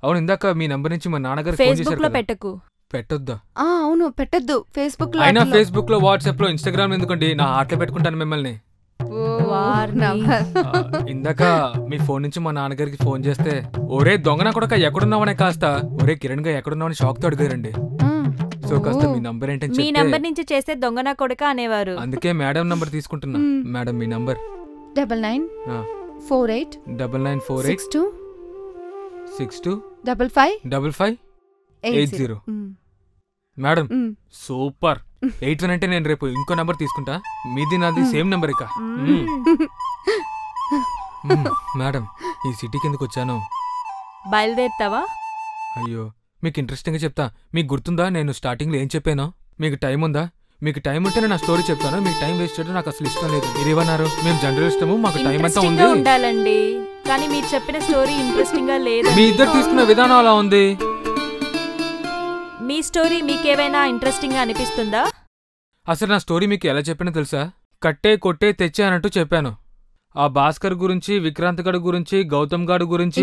అవును, ఇందాక మీ నంబర్ నుంచి మా నాన్నగారు ఫోన్ చేశారు కదా? పెట్టకు. పెట్టొద్దా? అవును, పెట్టద్దు. ఫేస్బుక్ లో అయినా ఫేస్బుక్ లో, వాట్సాప్ లో, ఇన్స్టాగ్రామ్ ఎందుకండి? నా హార్ట్లో పెట్టుకుంటాను మిమ్మల్ని. ఇందాక మీ ఫోన్ నుంచి మా నాన్నగారికి ఫోన్ చేస్తే, ఒరే దొంగన కొడక ఎక్కడున్నావనే కాస్త ఒరే కిరణ్ గా ఎక్కడున్నావని షాక్ తో అడిగారండి. సో కాస్త మీ నంబర్ ఏంటని మీ నంబర్ నుంచి చేస్తే దొంగన కొడక అనేవారు. అందుకే మేడం నంబర్ తీసుకుంటున్నా. మేడం మీ నంబర్ 9948 62 55 80. Madam super. 81 అంటే నేను రేపు ఇంకో నంబర్ తీసుకుంటా. మీది నాది సేమ్ నంబర్ ఇక. మేడం ఈ సిటీకి ఎందుకు వచ్చాను? బయలుదేరుతావా? అయ్యో, మీకు ఇంట్రెస్టింగ్ గా చెప్తా. మీకు గుర్తుందా నేను స్టార్టింగ్ లో ఏం చెప్పాను? మీకు టైం ఉందా? మీకు టైం ఉంటేనే నా స్టోరీ చెప్తాను. మీకు టైం వేస్ట్ చేయడం నాకు అసలు ఇష్టం లేదు. మీరేమన్నారు? మేము జర్నలిస్టము, మాకు టైం అంతా ఉంది. ఉండాలండి, కానీ మీరు చెప్పిన స్టోరీ ఇంట్రెస్టింగ్ గా లేదు. మీ ఇద్దరు తీసుకున్న విధానం అలా ఉంది. మీ స్టోరీ మీకేమైనా ఇంట్రెస్టింగ్ గా అనిపిస్తుందా? అసలు నా స్టోరీ మీకు ఎలా చెప్పినా తెలుసా? కట్టే కొట్టే తెచ్చే అన్నట్టు చెప్పాను. ఆ భాస్కర్ గురించి, విక్రాంత్ గడు గురించి, గౌతమ్ గాడు గురించి,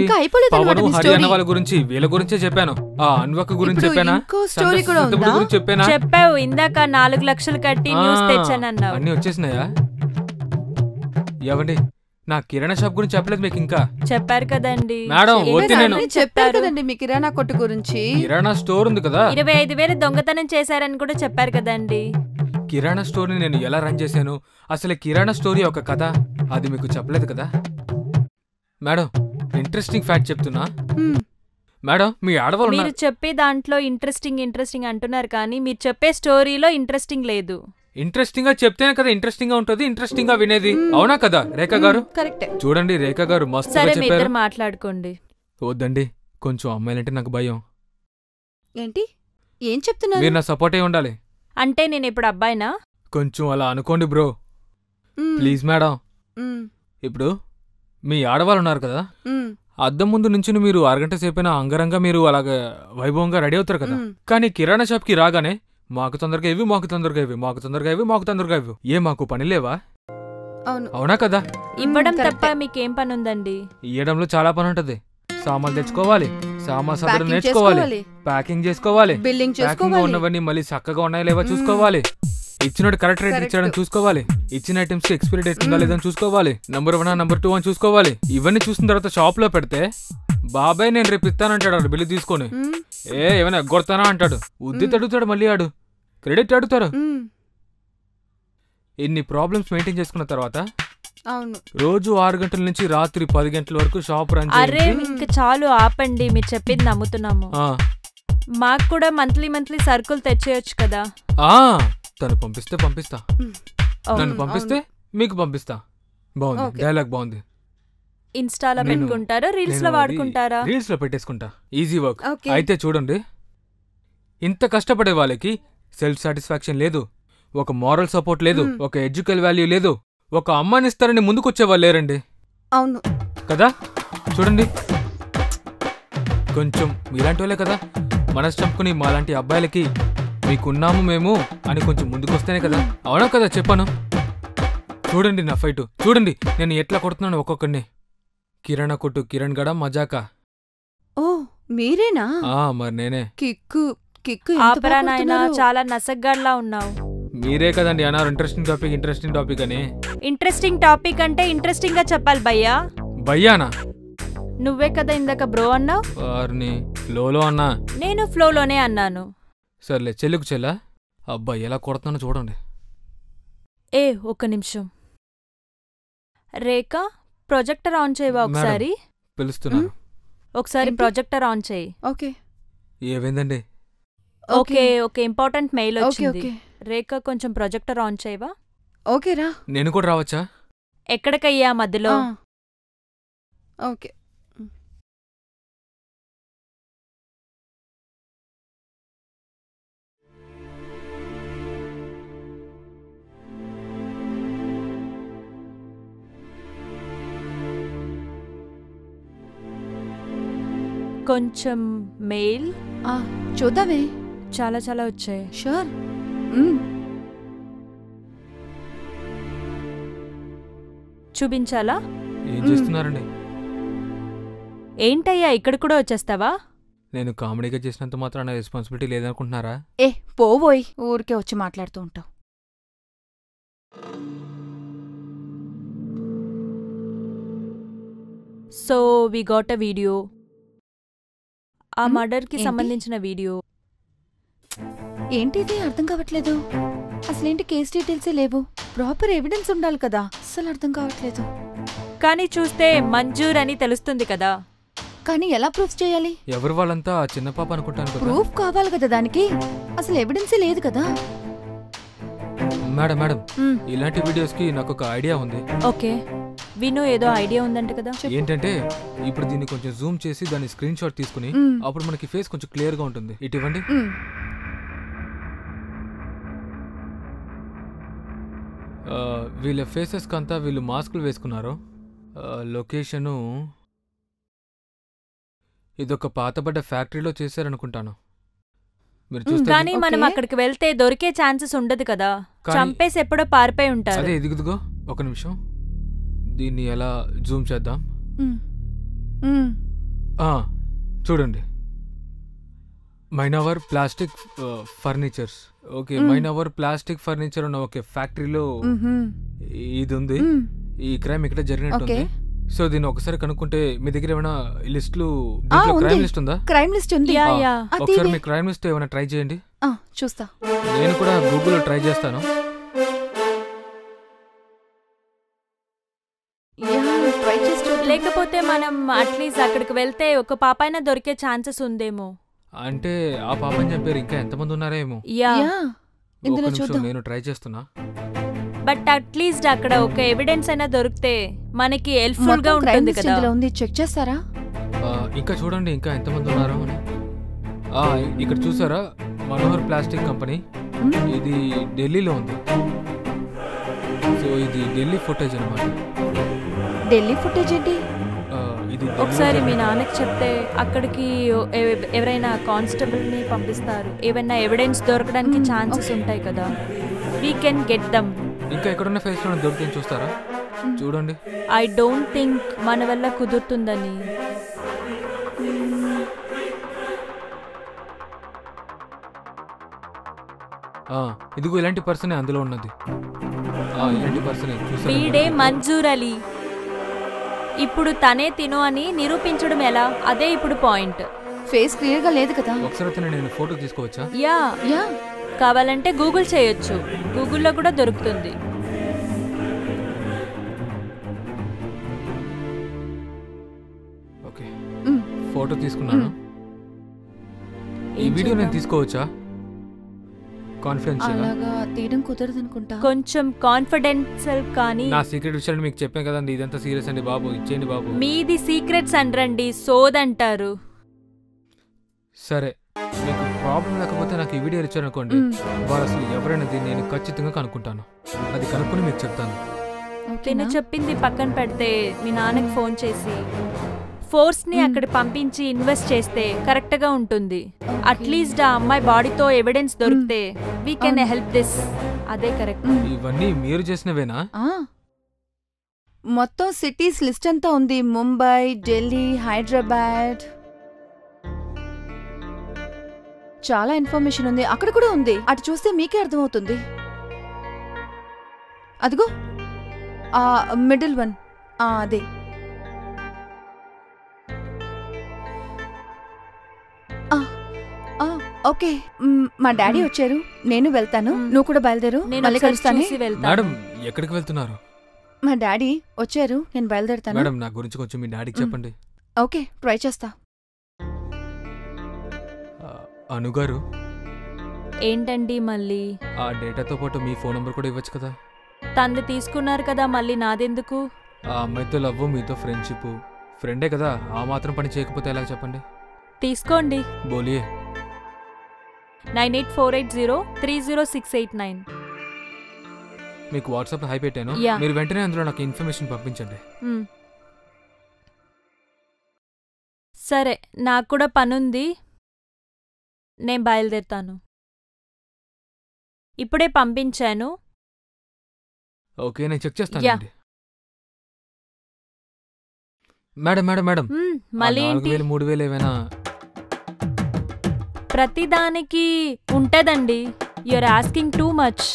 పవన్ హరియానా వాళ్ళ గురించి, వీళ్ళ గురించే చెప్పాను. ఆ అన్వక్ గురించి చెప్పానా? గురించి చెప్పానా? చెప్పావు. ఇందాక 4 లక్షలు కట్టి న్యూస్ తెచ్చానన్నావు. అన్ని వచ్చేసినాయా? ఎవండి, నా కిరాణా షాప్ గురించి చెప్పలేదు మీకు ఇంకా? చెప్పారు కదండి మేడం. నేను చెప్పారు కదండి మీ కిరాణా కొట్టు గురించి. కిరాణా స్టోర్ ఉంది కదా, 25,000 దొంగతనం చేశారని కూడా చెప్పారు కదండి. కిరాణా స్టోర్ని నేను ఎలా రన్ చేశాను, అసలు కిరాణా స్టోరీ ఒక కథ, అది మీకు చెప్పలేదు కదా మేడం. ఇంట్రెస్టింగ్ ఫ్యాక్ట్ చెప్తున్నా మేడం. మీ ఆడవాళ్ళు మీరు చెప్పే దాంట్లో ఇంట్రెస్టింగ్ అంటున్నారు కానీ మీరు చెప్పే స్టోరీలో ఇంట్రెస్టింగ్ లేదు. ఇంట్రెస్టింగ్ గా చెప్తేనే కదా ఇంట్రెస్టింగ్ గా ఉంటది, ఇంట్రెస్టింగ్ గా వినేది. అవునా కదా రేఖ గారు? కరెక్ట్. చూడండి రేఖ గారు మస్తు సరే మీ చెప్పారు. ఇద్దరు మాట్లాడుకోండి. వద్దండి, కొంచెం అమ్మాయిలంటే నాకు భయం. ఏంటి ఏం చెప్తున్నారు? మీరు నా సపోర్ట్ అయి ఉండాలి. అంటే నేను ఇప్పుడు అబ్బాయినా? కొంచెం అలా అనుకోండి బ్రో, ప్లీజ్ మేడం. ఇప్పుడు మీ ఆడవాళ్ళు ఉన్నారు కదా, అద్దం ముందు నుంచి మీరు అరగంట సేపైనా అంగరంగా మీరు అలాగే వైభవంగా రెడీ అవుతారు కదా. కానీ కిరాణా షాప్ కి రాగానే మాకు తొందరగా ఇవి, మాకు తొందరగా ఇవి, మాకు తొందరగా ఇవి, మాకు తొందరగా ఇవి. ఏ మాకు పని లేవా? అవునా కదా? ఇవ్వడం తప్ప మీకేం పని ఉందండి? ఇయ్యడంలో చాలా పని ఉంటది. సామాన్లు తెచ్చుకోవాలి, సదరు నేర్చుకోవాలి, ప్యాకింగ్ చేసుకోవాలి, ప్యాకింగ్ ఉన్నవన్నీ మళ్ళీ చక్కగా ఉన్నాయా లేవా చూసుకోవాలి, ఇచ్చినట్టు కరెక్ట్ రేట్ ఇచ్చాడని చూసుకోవాలి, ఇచ్చిన ఐటమ్స్ కి ఎక్స్పైరీ డేట్ ఉందా లేదని చూసుకోవాలి, నంబర్ 1 నంబర్ 2 అని చూసుకోవాలి. ఇవన్నీ చూసిన తర్వాత షాప్ లో పెడితే బాబాయ్ నేను రేపు ఇస్తానంటాడు బిల్లు తీసుకొని. ఏమైనా ఎగ్గొడతానా అంటాడు, ఉద్దిత అడుగుతాడు, మళ్ళీ ఆడు క్రెడిట్ అడుగుతారు. ఇన్ని ప్రాబ్లమ్స్ మెయింటైన్ చేసుకున్న తర్వాత రోజు 6 గంటల నుంచి రాత్రి 10 గంటల వరకు షాప్ రన్ చేయాలి. అరే ఇంకా చాలు ఆపండి, మీరు చెప్పింది నమ్ముతున్నాము. మాకు కూడా మంత్లీ సరుకులు తెచ్చేయొచ్చు కదా. తను పంపిస్తా, నన్ను పంపిస్తే మీకు పంపిస్తా. బాగుంది, డైలాగ్ బాగుంది. ఇన్స్టాలో పెట్టుకుంటారా, రీల్స్ లో వాడుకుంటారా? రీల్స్ లో పెట్టేసుకుంటా, ఈజీ వర్క్. అయితే చూడండి, ఇంత కష్టపడే వాళ్ళకి సెల్ఫ్ సాటిస్ఫాక్షన్ లేదు, ఒక మారల్ సపోర్ట్ లేదు, ఒక ఎడ్యుకల్ వాల్యూ లేదు, ఒక అమ్మాయినిస్తారని ముందుకొచ్చేవాళ్ళు లేరండి. అవును కదా? చూడండి, కొంచెం మీలాంటి వాళ్ళే కదా మనసు చంపుకుని మాలాంటి అబ్బాయిలకి మీకున్నాము మేము అని కొంచెం ముందుకొస్తేనే కదా. అవునా కదా చెప్పాను? చూడండి నా ఫైటు, చూడండి నేను ఎట్లా కొడుతున్నాను ఒక్కొక్కడిని. కిరాణా కొట్టు కిరణ్ గడ మజాకా. ఓ మీరేనా? మరి నేనే. కిక్కు ఆపరా నాయనా, చాలా నసగ్గాడ్లా ఉన్నావు. మీరే కదండి అన్నారు ఇంట్రెస్టింగ్ టాపిక్ అని. ఇంట్రెస్టింగ్ టాపిక్ అంటే ఇంట్రెస్టింగ్ గా చెప్పాలి భయ్యా. భయ్యానా? నువ్వే కదా ఇందాక బ్రో అన్నావు. వారిని ఫ్లోలో అన్నా. నేను ఫ్లోలోనే అన్నాను. సర్లే, చెల్లుకు చెల్లా. అబ్బాయి ఎలా కొడుతున్నానో చూడండి. ఒక్క నిమిషం. రేఖ ప్రొజెక్టర్ ఆన్ చేయవా ఒకసారి? పిలుస్తున్నాను. ఒకసారి ప్రొజెక్టర్ ఆన్ చేయి. ఓకే. ఏమైందండి? ఓకే ఇంపార్టెంట్ మెయిల్ వచ్చింది. రేఖ కొంచెం ప్రొజెక్టర్ ఆన్ చేయవా? ఓకేరా. నేను కూడా రావచ్చా? ఎక్కడికయ్యా మధ్యలో? ఓకే. కొంచెం మెయిల్ చూద్దామే. చాలా వచ్చాయి. షూర్. చూపించాలా? ఏం చేస్తున్నారండి? ఏంటయ్యా ఇక్కడ కూడా వచ్చేస్తావా? నేను కామెడీగా చేసినంత మాత్రాన రెస్పాన్సిబిలిటీ లేదనుకుంటున్నారా? పోబోయ్, ఊరికే వచ్చి మాట్లాడుతూ ఉంటావు. So we got a video. ఆ మర్డర్ కి సంబంధించిన వీడియో. ఏంటిది అర్థం కావట్లేదు. అసలేంటి కేస్ డీటెయిల్సే లేవు. ప్రాపర్ ఎవిడెన్స్ ఉండాలి కదా. అసలు అర్థం కావట్లేదు. కానీ చూస్తే మంజూర్ అని తెలుస్తుంది కదా. కానీ ఎలా ప్రూఫ్ చేయాలి? ఎవరు వాళ్ళంతా చిన్న పాప అనుకుంటాను కదా. ప్రూఫ్ కావాలి కదా దానికి. అసలు ఎవిడెన్సే లేదు కదా. మేడం ఇలాంటి వీడియోస్ కి నాకు ఒక ఐడియా ఉంది. ఓకే, విను ఏదో ఐడియా ఉందంట కదా. ఏంటంటే ఇప్పుడు దీన్ని కొంచెం జూమ్ చేసి దాన్ని స్క్రీన్ షాట్ తీసుకుని అప్పుడు మనకి ఫేస్ కొంచెం క్లియర్ గా ఉంటుంది. ఇటు ఇవ్వండి. వీళ్ళ ఫేసెస్ కంతా వీళ్ళు మాస్కులు వేసుకున్నారు. లొకేషను ఇదొక పాతబడ్డ ఫ్యాక్టరీలో చేశారనుకుంటాను. మీరు చూస్తే కానీ మనం అక్కడికి వెళ్తే దొరికే ఛాన్సెస్ ఉండదు కదా. చంపేసి ఎప్పుడో పారిపోయి ఉంటారు. అదే ఇదిగుదుగో ఒక నిమిషం, దీన్ని ఎలా జూమ్ చేద్దాం. చూడండి, మైనవర్ ప్లాస్టిక్ ఫర్నిచర్స్. ఓకే, మైనవర్ ప్లాస్టిక్ ఫర్నిచర్ ఉన్న ఒక ఫ్యాక్టరీలో ఇది ఉంది. ఈ క్రైమ్ ఇక్కడ జరిగినట్టుంది. సో దీన్ని ఒకసారి కనుక్కుంటే మీ దగ్గర ఏమైనా లిస్టులు, క్రైమ్ లిస్ట్ ఉందా? క్రైమ్ లిస్ట్ ఉంది. ఒకసారి మీ క్రైమ్ లిస్ట్ ఏమైనా ట్రై చేయండి. చూస్తా. నేను కూడా గూగుల్లో ట్రై చేస్తాను. లేకపోతే మనం అట్లీస్ట్ అక్కడికి వెళ్తే ఒక పాప అయినా దొరికే ఛాన్సెస్ ఉందేమో. అంటే ఆ పాపని చెప్పారు, ఇంకా ఎంతమంది ఉన్నారేమో. యా, ఒక ఇందులో నిమిషం, చూద్దాం. నేను ట్రై చేస్తున్నా. బట్ అట్లీస్ట్ అక్కడ ఒక ఎవిడెన్స్ అయినా దొరికితే మనకి హెల్ప్ఫుల్ గా మొత్తం క్రైమ్ ఉంటుంది లిస్ట్ కదా. ఇందులో ఉంది, చెక్ చేస్తారా? ఇంకా చూడండి ఇంకా ఎంతమంది ఉన్నారో అని. ఇక్కడ చూసారా, మనోహర్ ప్లాస్టిక్ కంపెనీ, ఇది ఢిల్లీలో ఉంది. సో ఇది ఢిల్లీ ఫుటేజ్ అనమాట. ఢిల్లీ ఫుటేజ్ ఏంటి? ఇది ఒకసారి మీ నాన్నకి చెప్తే అక్కడికి ఎవరైనా కానిస్టేబుల్ ని పంపిస్తారు. ఏమైనా ఎవిడెన్స్ దొరకడానికి ఛాన్సెస్ ఉంటాయి కదా. We can get them. ఇంకా ఎక్కడున్న ఫేస్ లో దొరికింది చూస్తారా? చూడండి. ఐ డోంట్ థింక్ మన వల్ల కుదురుతుందని. ఇదిగో ఇలాంటి పర్సనే అందులో ఉన్నది. ఇలాంటి పర్సనే చూసారా? వీడే మంజూర్ అలీ. ఇప్పుడు తనే తిను అని నిరూపించడం ఎలా? అదే ఇప్పుడు పాయింట్. ఫేస్ క్లియర్ గా లేదు కదా. ఒకసారి నేను ఫోటో తీసుకోవచ్చా? యా, యా, కావాలంటే గూగుల్ చేయొచ్చు. గూగుల్లో కూడా దొరుకుతుంది. ఓకే, ఫోటో తీసుకున్నాను. ఈ వీడియో నేను తీసుకోవచ్చా? కాన్ఫిడెన్షియల్? అలాగా తీయడం కుదరదు అనుకుంటా. కొంచెం కాన్ఫిడెన్షియల్ కానీ. నా సీక్రెట్ విషయాన్ని మీకు చెప్పాను కదండి, ఇదంతా సీరియస్ అండి బాబు, ఇచ్చేయండి బాబు. మీది సీక్రెట్స్ అంటారండి, సోదంటారు. సరే, మీకు ప్రాబ్లం లేకపోతే నాకు ఈ వీడియో ఇచ్చారనుకోండి, వాళ్ళు అసలు ఎవరైనా దీన్ని నేను ఖచ్చితంగా కనుక్కుంటాను. అది కనుక్కొని మీకు చెప్తాను. తిను చెప్పింది పక్కన పెడితే మీ నాన్నకి ఫోన్ చేసి ఫోర్స్ ని అక్కడ పంపించి ఇన్వెస్ట్ చేస్తే కరెక్ట్ గా ఉంటుంది. అట్లీస్ట్ ఆ అమ్మాయి బాడీతో ఎవిడెన్స్ దొరికితే వీ కెన్ హెల్ప్ దిస్. అదే కరెక్ట్. ఇవన్నీ మీరు చేసినవేనా? మొత్తం సిటీస్ లిస్ట్ అంతా ఉంది. ముంబై, ఢిల్లీ, హైదరాబాద్, చాలా ఇన్ఫర్మేషన్ ఉంది. అక్కడ కూడా ఉంది, అటు చూస్తే మీకే అర్థమవుతుంది. అదిగో మిడిల్ వన్, అదే. ఓకే, మా డాడీ వచ్చారు, నేను వెళ్తాను. నువ్వు కూడా బయలుదేరు, మళ్ళీ కలుస్తాను. మేడం, ఎక్కడికి వెళ్తున్నారు? మా డాడీ వచ్చారు, నేను బయలుదేరుతాను. మేడం, నా గురించి కొంచెం మీ డాడీకి చెప్పండి. ఓకే, ట్రై చేస్తా. అనుగారు, ఏంటండి మళ్ళీ? ఆ డేటాతో పాటు మీ ఫోన్ నంబర్ కూడా ఇవ్వచ్చు కదా. తంది తీసుకున్నారు కదా, మళ్ళీ నాదెందుకు? ఆ అమ్మాయితో లవ్, మీతో ఫ్రెండ్షిప్. ఫ్రెండే కదా, ఆ మాత్రం పని చేయకపోతే ఎలా చెప్పండి? తీసుకోండి. బోలియే. 9848030689. మీకు వాట్సాప్ హై పెట్టాను, మీరు వెంటనే అందులో నాకు ఇన్ఫర్మేషన్ పంపించండి. సరే, నాకు కూడా పనుంది, నేను బయలుదేరుతాను. ఇప్పుడే పంపించాను. ఓకే, నేను చెక్ చేస్తాను. మేడం మేడం మేడం, మళ్ళీ 4000 3000 ఏమైనా? ప్రతిదానికి ఉంటదండి. You're asking too much.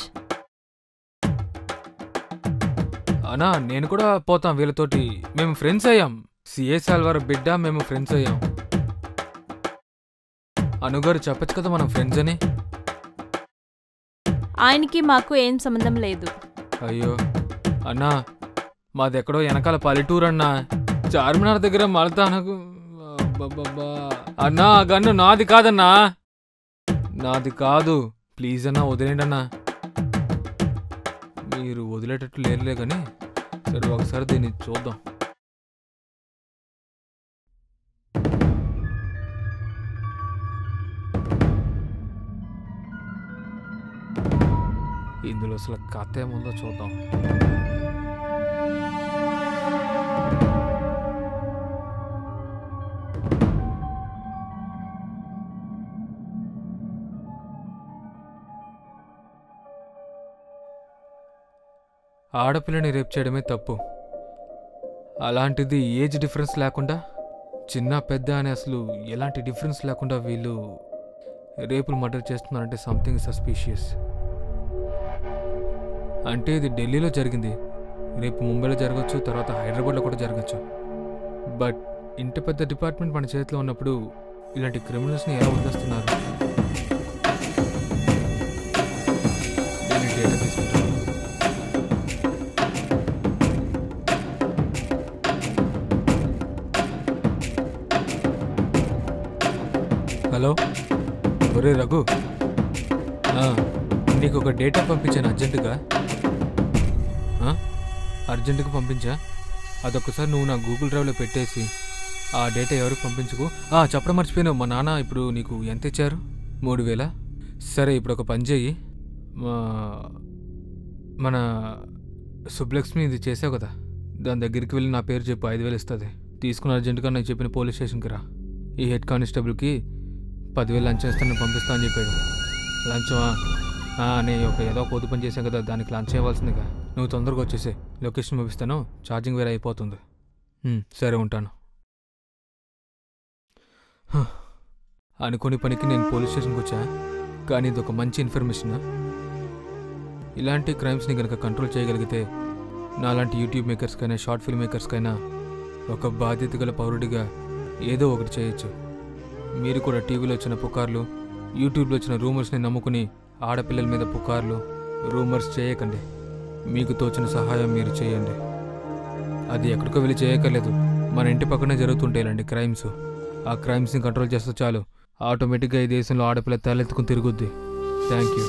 అనా, నేను కూడా పోతాం వీళ్ళతోటి. మేము ఫ్రెండ్స్ అయ్యాం. సిఏ సాల్వార్ బిడ్డ, మేము ఫ్రెండ్స్ అయ్యాం. అనుగారు చెప్పచ్చు కదా మనం ఫ్రెండ్స్ అని. ఆయనకి మాకు ఏం సంబంధం లేదు. అయ్యో అన్నా, మాదెక్కడో వెనకాల పల్లెటూరు అన్నా, చార్మినార్ దగ్గర మలతానకు. అన్నా, ఆ గన్ను నాది కాదన్నా, నాది కాదు. ప్లీజ్ అన్నా, వదిలేండి అన్నా. మీరు వదిలేటట్టు లేరులే కానీ, సరే ఒకసారి దీన్ని చూద్దాం. ఇందులో అసలు కథ ఏముందో చూద్దాం. ఆడపిల్లని రేప్ చేయడమే తప్పు. అలాంటిది ఏజ్ డిఫరెన్స్ లేకుండా, చిన్న పెద్ద అని అసలు ఎలాంటి డిఫరెన్స్ లేకుండా వీళ్ళు రేపులు మర్డర్ చేస్తున్నారంటే సంథింగ్ సస్పీషియస్. అంటే ఇది ఢిల్లీలో జరిగింది, రేపు ముంబైలో జరగచ్చు, తర్వాత హైదరాబాద్లో కూడా జరగచ్చు. బట్ ఇంత పెద్ద డిపార్ట్మెంట్ మన చేతిలో ఉన్నప్పుడు ఇలాంటి క్రిమినల్స్ని ఎలా వదిలేస్తున్నారు? డేటా తీసుకుంటాను. హలో, ఒరే రఘు, నీకు ఒక డేటా పంపించాను అర్జెంటుగా. అర్జెంటుగా పంపించా. అదొక్కసారి నువ్వు నా గూగుల్ డ్రైవ్లో పెట్టేసి ఆ డేటా ఎవరికి పంపించుకో. చెప్పడం మర్చిపోయినావు, మా నాన్న ఇప్పుడు నీకు ఎంత ఇచ్చారు? 3000. సరే, ఇప్పుడు ఒక పని చెయ్యి. మన సుబ్బలక్ష్మి ఇది చేసావు కదా, దాని దగ్గరికి వెళ్ళి నా పేరు చెప్పు, 5000 ఇస్తుంది. తీసుకుని అర్జెంటుగా నాకు చెప్పిన పోలీస్ స్టేషన్కి రా. ఈ హెడ్ కానిస్టేబుల్కి 10,000 లంచం ఇస్తాను, పంపిస్తా అని చెప్పాడు. లంచమా? నేను ఏదో పొద్దు పని చేశాను కదా, దానికి లంచం ఇవ్వాల్సిందిగా. నువ్వు తొందరగా వచ్చేసే, లొకేషన్ పంపిస్తాను, ఛార్జింగ్ వేరే అయిపోతుంది. సరే, ఉంటాను. అనుకోని పనికి నేను పోలీస్ స్టేషన్కి వచ్చా, కానీ ఇది ఒక మంచి ఇన్ఫర్మేషన్. ఇలాంటి క్రైమ్స్ని కనుక కంట్రోల్ చేయగలిగితే నాలాంటి యూట్యూబ్ మేకర్స్కైనా షార్ట్ ఫిల్మ్ మేకర్స్కైనా ఒక బాధ్యత గల పౌరుడిగా ఏదో ఒకటి చేయొచ్చు. మీరు కూడా టీవీలో వచ్చిన పుకార్లు, యూట్యూబ్లో వచ్చిన రూమర్స్ని నమ్ముకుని ఆడపిల్లల మీద పుకార్లు, రూమర్స్ చేయకండి. మీకు తోచిన సహాయం మీరు చేయండి. అది ఎక్కడికో వెళ్ళి చేయక్కర్లేదు, మన ఇంటి పక్కనే జరుగుతుంటాయి ఇలాంటి క్రైమ్స్. ఆ క్రైమ్స్ని కంట్రోల్ చేస్తే చాలు, ఆటోమేటిక్గా ఈ దేశంలో ఆడపిల్ల తలెత్తుకుని తిరుగుద్ది. Thank you.